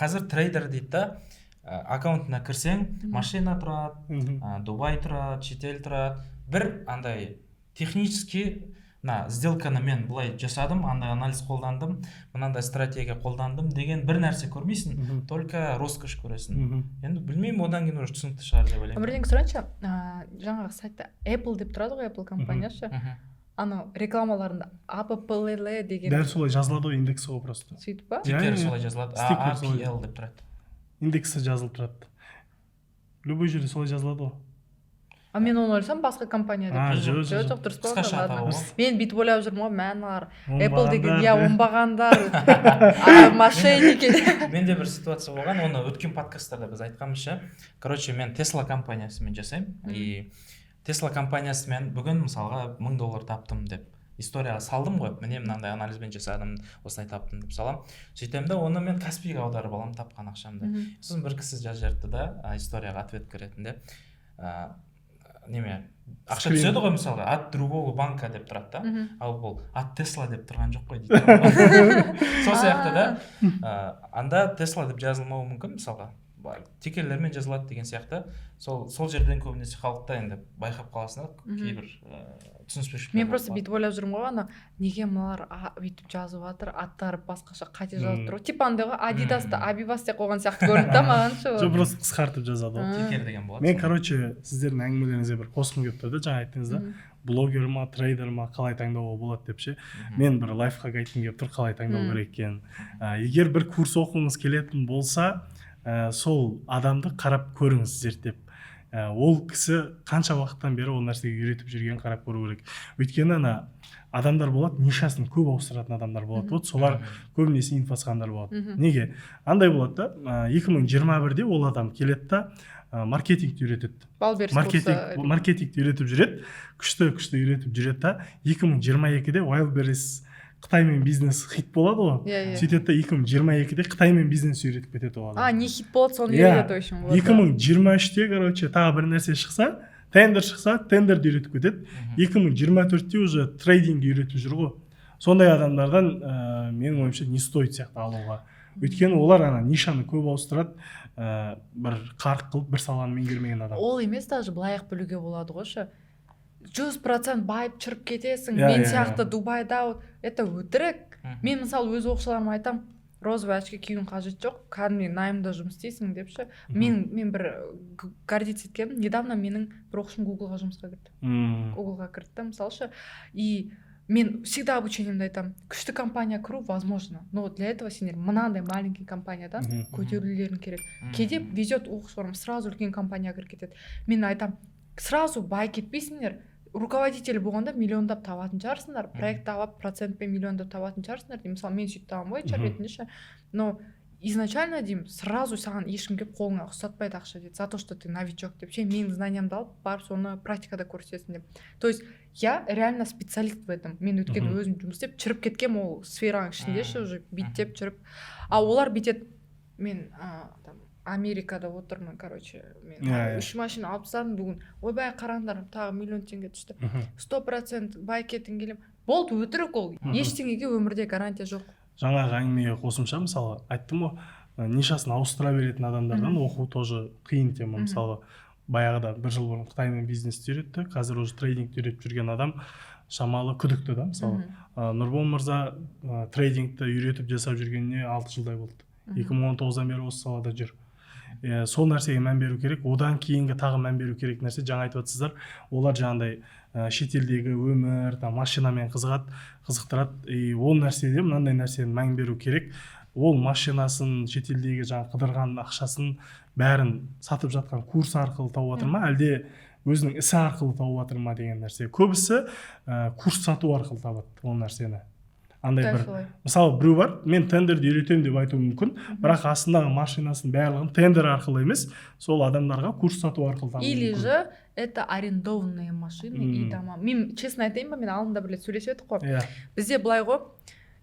қазір трейдер дейді да, аккаунтына кірсең, машина тұрады, Дубай тұрады, шетел тұрады. Бір андай технически сделканы мен былай жасадым, андай анализ қолдандым, мынандай стратегия қолдандым деген бір нәрсе көрмейсің, только роскошь көресің. Енді білмеймін, одан кейін уже түсінікті шығар деп ойлаймын. Бірден сұрайыншы, жаңағы сайтта Apple деп тұрады ғой, Apple компаниясы. Анау рекламаларында APPLL деген. Дәл солай жазылады ғой, индексі ғой просто. Сөйтіп па? Стикер солай жазылады, APL деп тұрады. Индексі жазылып тұрады. Любой жерде солай жазылады ғой. А мен оны ойласам басқа компания деп. Жоқ, дұрыс қысқаша атауы. Мен бүйтіп ойлап жүрмін ғой, мәналар Apple деген, оңбағандар, мошенники. Менде бір ситуация болған, оны өткен подкасттарда біз айтқанбыз ше. Короче, мен Tesla компаниясымен жасаймын. И Tesla компаниясымен бүгін мысалға $1000 таптым деп историяға салдым ғой. Міне мынандай анализбен жасадым, осылай таптым деп салам. Сөйтем да оны мен Каспийге аударып аламын тапқан ақшамды. Сосын бір кісі жазып да историяға ответ ретінде неме ақша түседі ғой, мысалға от другого банка деп тұрады да, ал бұл от Tesla деп тұрған жоқ қой дейді. Сол сияқты да, анда Tesla деп жазылмауы мүмкін, мысалға тикерлермен жазылады деген сияқты. Сол жерден көбінесе халықта енді байқап қаласың, кейбір түсініспеушілік. Мен просто бүйтіп ойлап жүрмін ғой, ана неге мыналар бүйтіп жазып жатыр, аттары басқаша қате жазып тұр. Типа андай ғой, Адидасты Абибас деп қойған сияқты көрінді да маған ше. Жоқ, просто қысқартып жазады ғой. Тикер деген болады. Мен, короче, сіздердің әңгімелеріңізге бір қосқым келіп тұр да, жаңа айттыңыз да, блогер ма, трейдер ма, қалай таңдауға болады деп ше. Мен бір лайфхак айтқым келіп тұр, қалай таңдау керек екенін. Егер бір курс оқығыңыз келетін болса, сол адамды қарап көріңіз, зерттеп. Ол кісі қанша уақыттан бері ол нәрсеге үйретіп жүргенін қарап көру керек. Өйткені адамдар болады, нишасын көп ауыстыратын адамдар болады. Вот солар көбінесе инфосқандар болады. Неге? Андай болады да, 2021-де ол адам келеді да, маркетингті үйретеді. Маркетингті үйретіп жүреді, күшті үйретіп жүреді да, 2022-де Wildberries Қытаймен бизнес хит болады ғой. Сөйтеді да 2022-де Қытаймен бизнес үйретіп кетеді ол адам. Не хит болады, соны үйретеді өшін. 2023-те, короче, тағы бір нәрсе шықса, тендер шықса, тендерді үйретіп кетеді. 2024-те уже трейдингді үйретіп жүр ғой. Сондай адамдардан менің ойымша не стоит сияқты алуға. Өйткені олар нишаны көп ауыстырады, бір қарық қылып бір саланы меңгермеген адам. Ол емес, даже былайық білуге болады ғой ше. 100% байып чырып кетесің, мен сияқты Дубайда, это өтірік. Мен мысалы өз оқушыларыма айтам, розовый очки киюің қажет жоқ, кәдімгі наймда жұмыс істейсің деп ше. Мен бір гордиться еткенмін, недавно менің бір оқушым Google-ға жұмысқа кірді. Google-ға кірді, мысалы ше. И мен всегда обучениемді айтам, күшті компания кіру возможно, но для этого сендер мынандай маленький компаниядан көтерілулерің керек. Кейде везет оқушыларым сразу үлкен компанияға кіріп кетеді. Мен айтам, сразу бай кетпейсіңдер, руководитель болғанда миллиондап табатын шығарсыңдар, проект табап процентпен миллиондап табатын шығарсыңдар деймін. Мысалы мен сөйтіп табам ғой ретінде ше. Но изначально деймін, сразу саған ешкім келіп қолыңа ұстатпайды ақша дейді, за то, что ты новичок деп ше, менің знаниямды алып барып соны практикада көрсетесің деп. То есть я реально специалист в этом. Мен өткен өзім жұмыс істеп чырып кеткем ол сфераның ішінде ше, уже биттеп чырып. А олар бүйтеді, мен Америкада отырмын, короче, мен 3 машина алып тастадым бүгін. Ойбай қараңдар, тағы $1 000 000 түсті. 100% бай кеткім келем. Болды, өтірік ол. Ештеңеге өмірде гарантия жоқ. Жаңағы әңгімеге қосымша, мысалы, айттым ғой, нишасын ауыстыра беретін адамдардан оқу тоже қиын тема. Мысалы, баяғыда 1 жыл бұрын Қытаймен бизнесті үйретті, қазір уже трейдингті үйретіп жүрген адам шамалы күдікті да. Мысалы, Нұрбол мырза трейдингті үйретіп жасап жүргеніне 6 жылдай болды. 2019-дан бері осы салада жүр. Сол нәрсеге мән беру керек, одан кейінгі тағы мән беру керек нәрсе, жаңа айтып жатсыздар, олар жаңағыдай шетелдегі өмір, машинамен қызықтырады, ол нәрседе мынандай нәрсені мән беру керек. Ол машинасын, шетелдегі жаңа қыдырған ақшасын бәрін сатып жатқан курс арқылы тауып жатыр ма, әлде өзінің ісі арқылы тауып жатыр ма деген нәрсе. Көбісі курс сату арқылы табады ол нәрсені. андай бір солай. мысалы біреу бар, мен тендерді үйретемін деп айтуы мүмкін, бірақ астындағы машинасын барлығын тендер арқылы емес, сол адамдарға курс сату арқылы табу Или мүмкін. же это арендованные машины и дома. Мен честно айтайын ба, мен алдында білет сөйлесіп едік қой. Иә. Бізде былай ғой,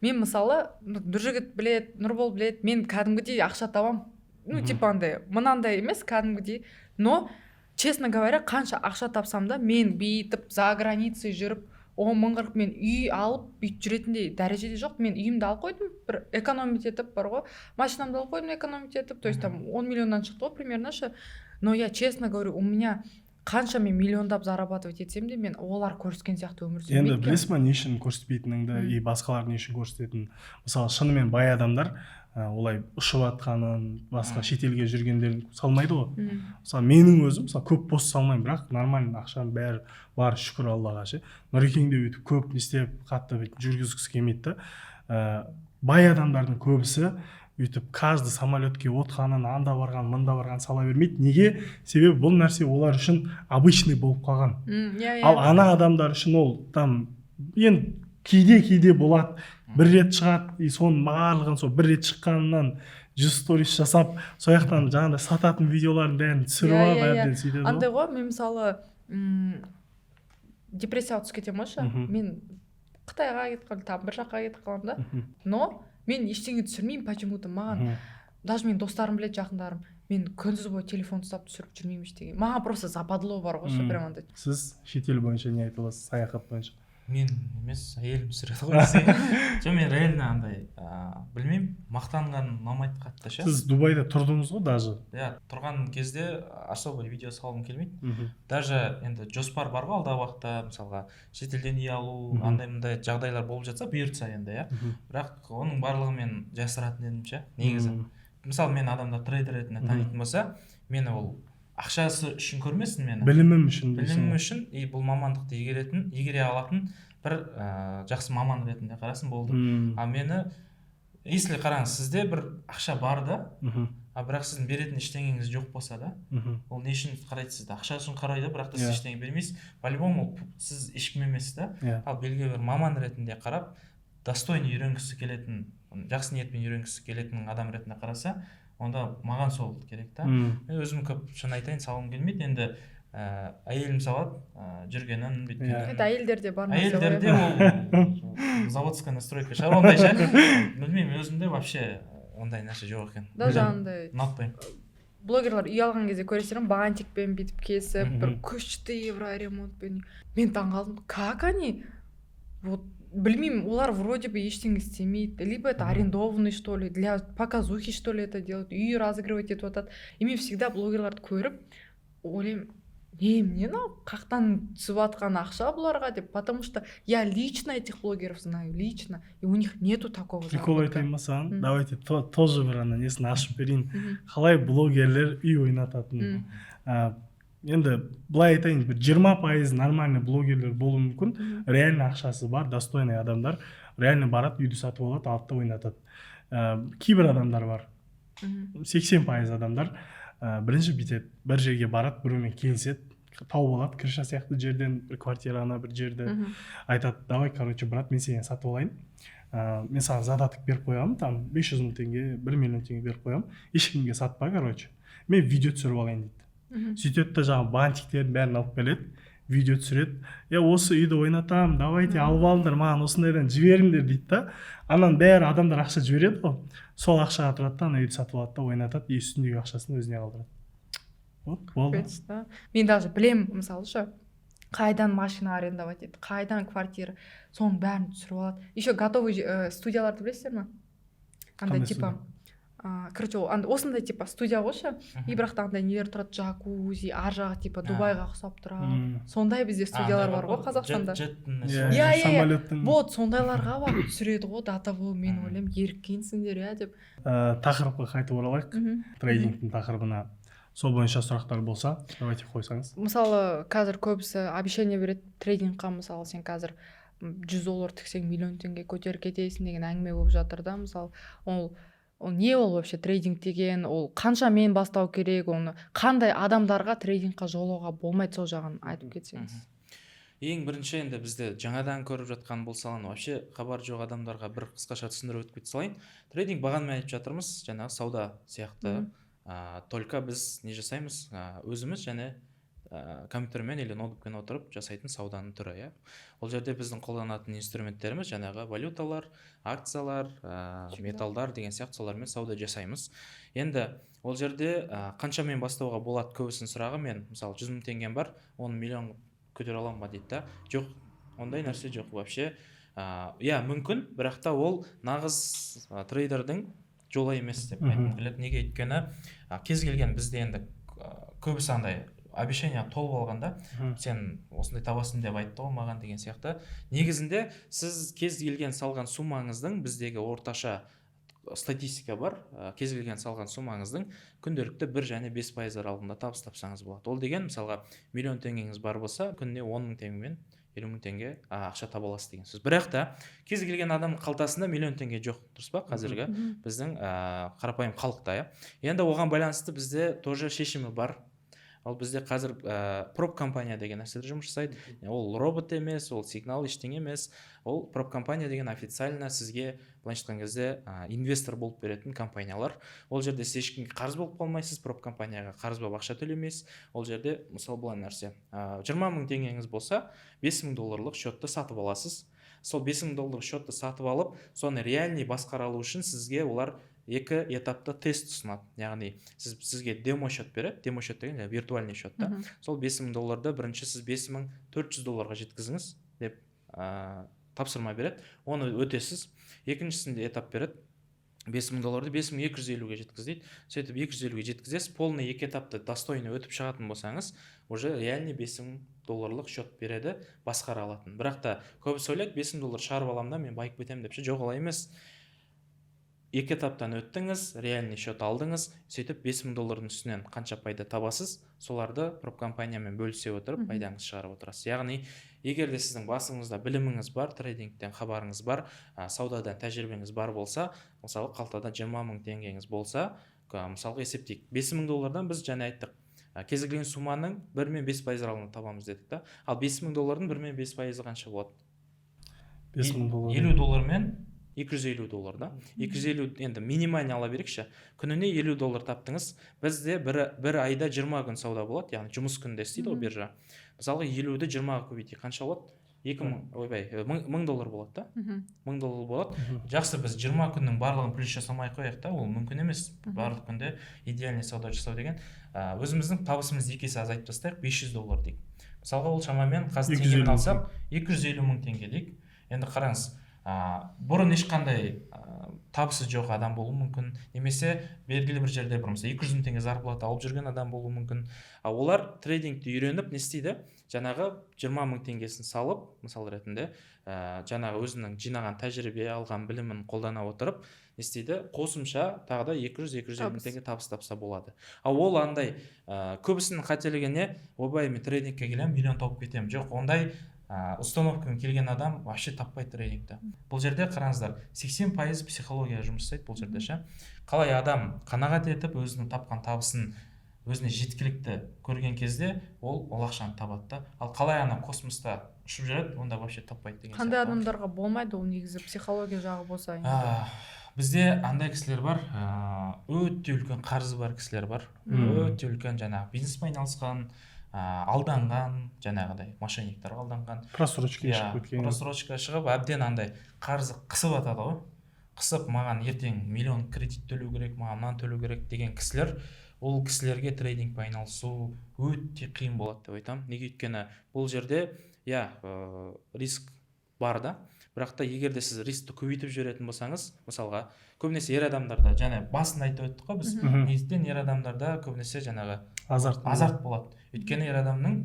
мен мысалы Нұржігіт білет, Нұрбол білет, мен кәдімгідей ақша табам. Ну типа андай, мынандай емес кәдімгідей. Но честно говоря, қанша ақша тапсам да, мен бүйтіп за границей жүріп 10 мың қырық мен үй алып бүйтіп жүретіндей дәрежеде жоқ. Мен үйімді алып қойдым, бір экономить етіп бар ғой, машинамды алып қойдым экономить етіп, то есть там 10 миллионнан шықты ғой примерно ше. Но я честно говорю, у меня қанша мен миллиондап зарабатывать етсем де, мен олар көрсеткен сияқты өмір сүрмейді. Енді білесің ба не үшін көрсетпейтініңді и басқалар не үшін көрсететінін. Мысалы шынымен бай адамдар олай ұшып атқанын, басқа шетелге жүргендерін салмайды ғой. Мысалы менің өзім мысалы көп пост салмаймын, бірақ нормально ақшам бәрі бар, шүкір Аллаға ше. Нұрекең де өйтіп көп не істеп қатты жүргізгісі келмейді да. Бай адамдардың көбісі өйтіп каждый самолетке отқанын, анда барған, мында барған сала бермейді. Неге? Себебі бұл нәрсе олар үшін обычный болып қалған. Ал ана адамдар үшін ол там енді кейде болады, бір рет шығады, и соның барлығын сол бір рет шыққанынан 100 сторис жасап, сол жақтан жаңағыдай сататын видеолардың бәрін түсіріп алып әбден сөйтеді ғой. Андай ғой, мен мысалы депрессияға түсіп кетемін ше. Мен Қытайға кетіп қаламын, там бір жаққа кетіп қаламын да. Но мен ештеңе түсірмеймін, почему-то маған даже мен достарым біледі, жақындарым, мен күндіз бойы телефон ұстап түсіріп жүрмеймін ештеңе. Маған просто западло бар ғой ше, прям андай. Сіз шетел бойынша не айта аласыз, саяхат бойынша? Мен емес, әйелім түсіреді ғой десең. Жоқ, мен реально андай білмеймін, мақтанған ұнамайды қатты ше. Сіз Дубайда тұрдыңыз ғой даже? Иә, тұрған кезде особо видео салғым келмейді. Даже енді жоспар бар ғой алдағы уақытта, мысалға шетелден үй алу, андай-мындай жағдайлар болып жатса бұйыртса енді, иә. Бірақ оның барлығын мен жасыратын едім ше, негізі. Мысалы мен адамдар трейдер ретінде танитын болса, мені ол ақшасы үшін көрмесін мені. Білімім үшін. Білімім үшін, и бұл мамандықты игере алатын бір жақсы маман ретінде қарасын болды. А мені, если қараңыз, сізде бір ақша бар да, бірақ сіздің беретін ештеңеңіз жоқ болса да, ол не үшін қарайды сізді? Ақша үшін қарайды, бірақ та сіз ештеңе бермейсіз. По-любому сіз ешкім емессіз да. Ал белгілі бір маман ретінде қарап, достойно үйренгісі келетін, жақсы ниетпен үйренгісі келетін адам ретінде қараса, онда маған сол керек та. Мен өзім көп шын айтайын салғым келмейді. Енді әйелім салады, жүргенін бүйткен. Это әйелдерде бар ма? Әйелдерде ол заводская настройка шығар ондай ше. Білмеймін, өзімде вообще ондай нәрсе жоқ екен. Даже андай ұнатпаймын. Блогерлар үй алған кезде көресіздер, бантикпен бүйтіп кесіп, бір күшті евроремонтпен. Мен таңғалдым, как они? Вот білмеймін, олар вроде бы ештеңе істемейді, либо это арендованный, что ли, для показухи, что ли, это делают, үй разыгрывать етіп атады. И мен всегда блогерларды көріп ойлаймын, не мынау қақтан түсіп атқан ақша бұларға деп, потому что я лично этих блогеров знаю, лично, и у них нету такого заработка. Прикол айтайын ба саған? Давайте тоже бір ана несін ашып берейін. Қалай блогерлер үй ойнататын. Енді былай айтайын, 20% нормальный блогерлер болуы мүмкін, реально ақшасы бар, достойный адамдар, реально барады, үйді сатып алады, алып та ойнатады. Кейбір адамдар бар, 80% адамдар бірінші бүйтеді, бір жерге барады, біреумен келіседі, тауып алады, крыша сияқты жерден бір квартираны, бір жерді айтады, давай, короче, брат, мен сені сатып алайын. Мен саған задаток беріп қоямын, там 500 мың теңге, 1 миллион теңге беріп қоямын, ешкімге сатпа, короче, мен видео түсіріп алайын дейді. Сөйтеді де жаңағы бантиктердің бәрін алып келеді, видео түсіреді. Осы үйді ойнатамын, давайте алып алыңдар, маған осындайдан жіберіңдер дейді да. Анан бәрі адамдар ақша жібереді ғой. Сол ақшаға тұрады да, ана үйді сатып алады да, ойнатады, и үстіндегі ақшасын өзіне қалдырады. Вот, болды. Мен даже білем, мысалы ше, қайдан машина арендовать етті, қайдан квартира, соның бәрін түсіріп алады. Еще готовый студияларды білесіздер ме? Андай типа короче, осындай типа студия ғой ше, и бірақ та андай нелер тұрады, джакузи, ар жағы типа Дубайға ұқсап тұрады. Сондай бізде студиялар бар ғой Қазақстанда. Вот сондайларға барып түсіреді ғой, датаво, мен ойлаймын, еріккенсіңдер иә деп. Тақырыпқа қайтып оралайық, трейдингтің тақырыбына. Сол бойынша сұрақтар болса, давайте қойсаңыз. Мысалы, қазір көбісі обещание береді трейдингқа, мысалы сен қазір $100 тіксең миллион теңге көтеріп кетесің деген әңгіме болып жатыр да. Мысалы, ол не ол вообще трейдинг деген, ол қанша мен бастау керек, оны қандай адамдарға трейдингқа жолауға болмайды, сол жағын айтып кетсеңіз. ең бірінші енді бізді жаңадан көріп жатқан болсаң, вообще хабар жоқ адамдарға бір қысқаша түсіндіріп өтіп кете салайын. Трейдинг бағамен айтып жатырмыз, жаңағы сауда сияқты. Только біз не жасаймыз, өзіміз және компьютермен или ноутбукпен отырып жасайтын сауданың түрі, иә. Ол жерде біздің қолданатын инструменттеріміз жаңағы валюталар, акциялар, металдар деген сияқты солармен сауда жасаймыз. Енді ол жерде қаншамен бастауға болады көбісінің сұрағы. Мен мысалы 100 000 теңгем бар, 10 миллион көтере аламын ба дейді да. Жоқ, ондай нәрсе жоқ вообще. Иә, мүмкін, бірақ та ол нағыз трейдердің жолы емес деп айтқым келеді. Неге? Өйткені кез келген бізде енді көбісі андай обещание толып алғанда, сен осындай табасың деп айтты ғой маған деген сияқты. Негізінде сіз кез келген салған суммаңыздың, біздегі орташа статистика бар, кез келген салған суммаңыздың күнделікті 1 және 5% аралығында табыс тапсаңыз болады. Ол деген мысалға миллион теңгеңіз бар болса, күніне 10 000 теңгемен 50 000 теңге ақша таба аласыз деген сөз. Бірақ та кез келген адамның қалтасында миллион теңге жоқ, дұрыс па? Қазіргі біздің қарапайым халықта, иә. Енді оған байланысты бізде тоже шешімі бар. Ол бізде қазір проб компания деген нәрселер жұмыс жасайды. Ол робот емес, ол сигнал ештеңе емес. Ол проб компания деген официально сізге былайша айтқан кезде инвестор болып беретін компаниялар. Ол жерде сіз ешкімге қарыз болып қалмайсыз, проб компанияға қарыз болып ақша төлемейсіз. Ол жерде мысалы бұл нәрсе 20 000 теңгеңіз болса, 5 000 долларлық счетты сатып аласыз. Сол 5 000 долларлық счетты сатып алып, соны реальный басқара алу үшін сізге олар 2 этапта тест ұсынады. Яғни сізге демо счет береді. Демо счет деген виртуальный счет та. Сол 5 000 долларды бірінші сіз 5 400 долларға жеткізіңіз деп тапсырма береді. Оны өтесіз. Екіншісінде этап береді. 5 000 долларды 5250-ге жеткіз дейді. Сөйтіп 250-ге жеткізесіз. Полный 2 этапты достойно өтіп шығатын болсаңыз, уже реальный 5 000 долларлық счет береді, басқара алатын. Бірақ та көбісі ойлайды, 5 000 доллар шығарып аламын да мен байып кетемін деп. Жоқ, олай емес. 2 этаптан өттіңіз, реальный счет алдыңыз, сөйтіп 5 000 доллардың үстінен қанша пайда табасыз, соларды проб компаниямен бөлісе отырып пайдаңыз шығарып отырасыз. Яғни, егер де сіздің басыңызда біліміңіз бар, трейдингтен хабарыңыз бар, саудадан тәжірибеңіз бар болса, мысалы қалтада 20 000 теңгеңіз болса, мысалға есептейік, 5 000 доллардан біз жаңа айттық, кез келген сумманың 1 мен 5% аралығында табамыз дедік та. Ал 5 000 доллардың 1 мен 5% қанша болады? 5 000 доллар. 50 доллар мен 250 доллар да. 250 енді минимальный ала берекші. Күніне 50 доллар таптыңыз. Бізде бір айда 20 күн сауда болады, яғни жұмыс күнінде істейді ғой биржа. Мысалға 50-ді 20-ға көбейтейік, қанша болады? 1000 доллар болады да. 1000 доллар болады. Жақсы, біз 20 күннің барлығын плюс жасамай қояйық та, ол мүмкін емес. Барлық күнде идеальный сауда жасау деген. Өзіміздің табысымызды 2 есе азайтып тастайық, 500 доллар дейік. Мысалға ол шамамен қазір теңгемен алсақ 250 000 теңге дейік. Енді қараңыз, бұрын ешқандай табысы жоқ адам болуы мүмкін, немесе белгілі бір жерде бір мысалы 200 000 теңге зарплата алып жүрген адам болуы мүмкін. Олар трейдингті үйреніп не істейді? Жаңағы 20 000 теңгесін салып, мысал ретінде, жаңағы өзінің жинаған тәжірибе алған білімін қолдана отырып, не істейді? Қосымша тағы да 200-250 000 теңге табыс тапса болады. Ол андай көбісінің қателігі не? Ойбай, мен трейдингке келемін, миллион тауып кетемін. Жоқ, ондай установкамен келген адам вообще таппайды трейдингті. Бұл жерде қараңыздар, 80% психология жұмыс жасайды бұл жерде ше. Қалай адам қанағат етіп өзінің тапқан табысын өзіне жеткілікті көрген кезде ол ақшаны табады да. Ал қалай ана космоста ұшып жүреді, онда вообще таппайды деген. Қандай адамдарға болмайды ол негізі психология жағы болса? Бізде андай кісілер бар, өте үлкен қарызы бар кісілер бар. Өте үлкен жаңағы бизнеспен айналысқан, алданған, жаңағыдай мошенниктарға алданған, просрочка шығып әбден андай қарызы қысып атады ғой. Қысып маған ертең миллион кредит төлеу керек, маған мынаны төлеу керек деген кісілер, ол кісілерге трейдингпен айналысу өте қиын болады деп айтамын. Неге? Өйткені бұл жерде риск бар да. Бірақ та егер де сіз рискті көбейтіп жіберетін болсаңыз, мысалға көбінесе ер адамдарда, және басында айтып өттік қой біз, неліктен ер адамдарда көбінесе жаңағы азарт болады. Өйткені ер адамның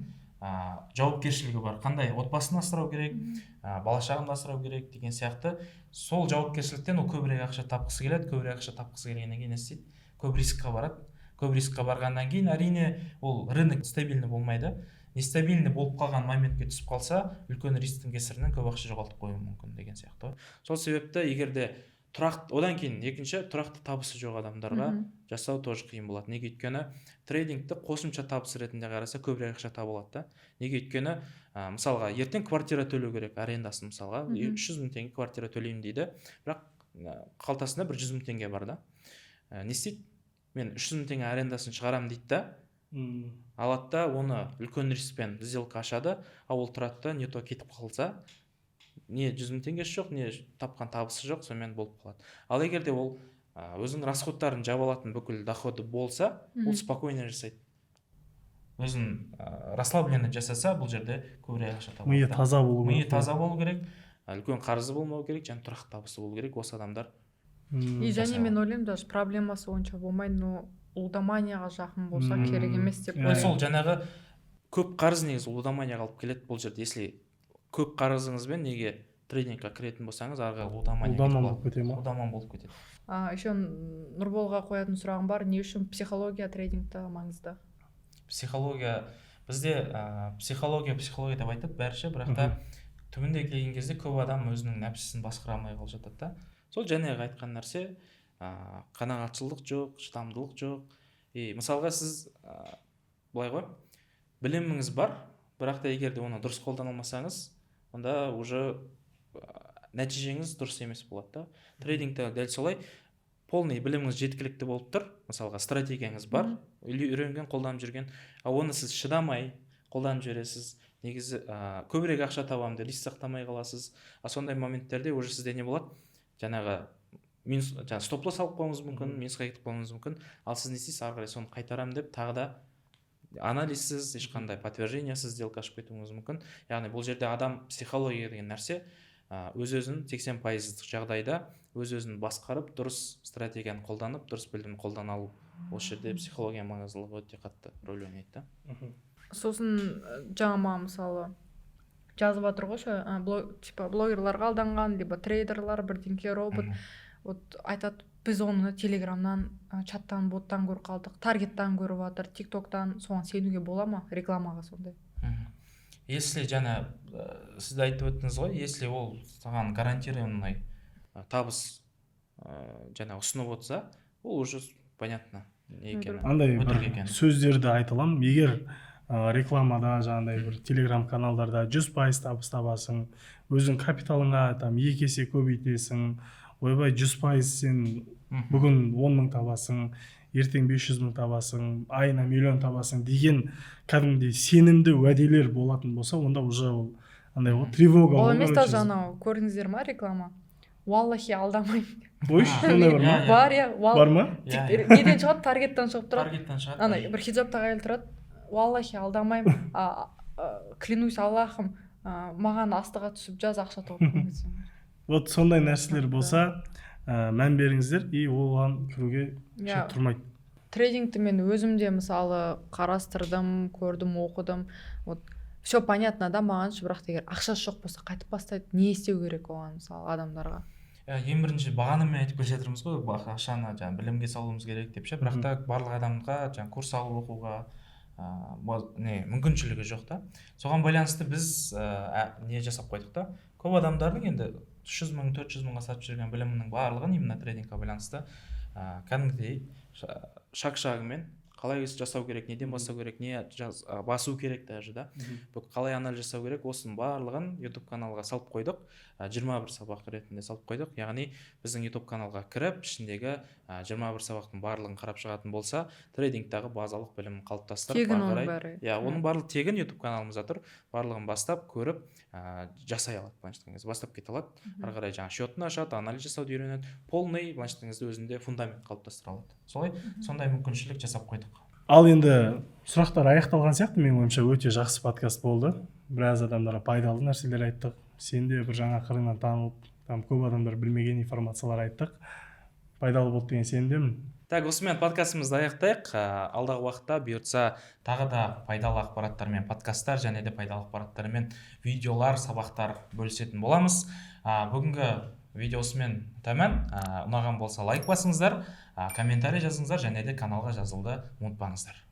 жауапкершілігі бар. Қандай? Отбасын асырау керек, бала шағаны асырау керек деген сияқты. Сол жауапкершіліктен ол көбірек ақша тапқысы келеді, көбірек ақша тапқысы келгеннен кейін не істейді? Көп рискқа барады. Көп рискқа барғаннан кейін әрине ол рынок стабильный болмайды. Нестабильный болып қалған моментке түсіп қалса, үлкен рисктің кесірінен көп ақша жоғалтып қоюы мүмкін деген сияқты. Сол себепті егер де одан кейін екінші тұрақты табысы жоқ адамдарға жасау тоже қиын болады. Неге? Өйткені трейдингті қосымша табыс ретінде қараса көбірек ақша табылады да. Неге? Өйткені мысалға ертең квартира төлеу керек, арендасын мысалға 300 мың теңге квартира төлеймін дейді, бірақ қалтасында 100 мың теңге бар да. Не істейді? Мен 300 мың теңге арендасын шығарамын дейді да. Алады да, оны үлкен рискпен сделка ашады, ал ол тұрады да, не то кетіп қалса, не 100 мың теңгесі жоқ, не тапқан табысы жоқ, сонымен болып қалады. Ал егер де ол өзінің расходтарын жаба алатын бүкіл доходы болса, ол спокойно жасайды. Өзін расслабленно жасаса, бұл жерде көбірек ақша табады. Миы таза болу керек. Миы таза болу керек, үлкен қарызы болмау керек, және тұрақты табысы болу керек осы адамдар. И және мен ойлаймын, даже проблемасы онша болмайды, но лудоманияға жақын болса керек емес деп ойлаймын. Сол жаңағы көп қарыз негізі лудоманияға алып келеді бұл жерде. Если көп қарызыңызбен неге трейдингқа кіретін болсаңыз, арғы лудоман болып кетеді. Еще Нұрболға қоятын сұрағым бар, не үшін психология трейдингта маңызды? Психология, бізде психология деп айтады бәріше, бірақ та түбінде келген кезде көп адам өзінің нәпсісін басқара алмай қалып жатады да. Сол жаңағы айтқан нәрсе, қанағатшылдық жоқ, шыдамдылық жоқ. Мысалға сіз былай ғой, біліміңіз бар, бірақ та егер де оны дұрыс қолдана алмасаңыз, онда уже нәтижеңіз дұрыс емес болады да. Трейдингте дәл солай, полный біліміңіз жеткілікті болып тұр, мысалға стратегияңыз бар, үйренген, қолданып жүрген, ал оны сіз шыдамай қолданып жүресіз, негізі көбірек ақша табамын деп риск сақтамай қаласыз. Сондай моменттерде уже сізде не болады, жаңағы стоп-лосс алып қалуыңыз мүмкін, минусқа кетіп қалуыңыз мүмкін, ал сіз не істейсіз, ары қарай соны қайтарамын деп тағы да анализсіз, ешқандай подтверждениесіз сделка ашып кетуіңіз мүмкін. Яғни бұл жерде адам психология деген нәрсе өз-өзін 80% жағдайда өз-өзін басқарып, дұрыс стратегияны қолданып, дұрыс білімді қолдана алу. Осы жерде психология маңыздылығы өте қатты рөл ойнайды. Сосын жаңа мысалы жазып жатыр ғой, типа блогерларға алданған, либо трейдерлар, бірдеңке робот. Вот айтады, біз оны телеграмнан, чаттан, боттан көріп қалдық, таргеттан көріп жатыр, тиктоктан, соған сенуге бола ма, рекламаға сондай? Если жаңа сіз айтып өттіңіз ғой, если ол саған гарантированный табыс жаңа ұсынып отырса, ол уже понятно не екені. Андай бір сөздерді айтылам, егер рекламада жаңағыдай бір телеграм каналдарда 100% табыс табасың, өзің капиталыңа 2 есе көбейтесің, ойбай 100% сен бүгін 10 мың табасың, ертең 500 мың табасың, айына миллион табасың деген кәдімгідей сенімді уәделер болатын болса, онда уже ол андай ғой, тревога. Ол емес та жаңағы көрдіңіздер ма реклама? Валлахи алдамаймын. Ойш, сондай бар ма? Бар, иә. Бар ма? Неден шығады? Таргеттан шығып тұрады. Таргеттан шығады. Ана бір хиджабтағы әйел тұрады. Валлахи алдамаймын. Клянусь Аллахым, маған астыға түсіп жаз ақша тауып. Вот сондай нәрселер болса, мән беріңіздер, и оған кіруге шарт тұрмайды. Трейдингті мен өзімде мысалы қарастырдым, көрдім, оқыдым. Вот все понятно да мағаншы, бірақ егер ақшасы жоқ болса қайтып бастайды, не істеу керек оған мысалы адамдарға? Ең бірінші бағанамен айтып келе жатырмыз ғой, ақшаны білімге салуымыз керек деп ше, бірақ та барлық адамға курс алып оқуға мүмкіншілігі жоқ та. Соған байланысты біз не жасап қойдық та, көп адамдардың енді 300 мың, 400 мыңға сатып жүрген білімінің барлығын именно трейдингқа байланысты кәдімгідей шаг-шагымен қалай жасау керек, неден бастау керек, не басу керек даже да. Қалай анализ жасау керек, осының барлығын YouTube каналға салып қойдық. 21 сабақ ретінде салып қойдық. Яғни біздің YouTube каналға кіріп, ішіндегі 21 сабақтың барлығын қарап шығатын болса, трейдингтағы базалық білімін қалыптастырып, тегін оның бәрі. Оның барлығы тегін YouTube каналымызда тұр. Барлығын бастап көріп, жасай алады, былайша бастап кете алады. Ары қарай жаңа счетін ашады, анализ жасауды үйренеді. Полный былайша өзінде фундамент қалыптастыра алады. Солай, сондай мүмкіншілік жасап қойдық. Ал енді сұрақтар аяқталған сияқты, мен ойымша өте жақсы подкаст болды. Біраз адамдарға пайдалы нәрселер айттық. Сен де бір жаңа қырыңнан танылып, көп адамдар білмеген информациялар айттық. Пайдалы болды деген сенімдемін. Так, осымен подкастымызды аяқтайық. Алдағы уақытта бұйыртса тағы да пайдалы ақпараттармен подкасттар және де пайдалы ақпараттармен видеолар, сабақтар бөлісетін боламыз. Бүгінгі видеосымен тәмам. Ұнаған болса лайк басыңыздар, комментарий жазыңыздар және де каналға жазылуды ұмытпаңыздар.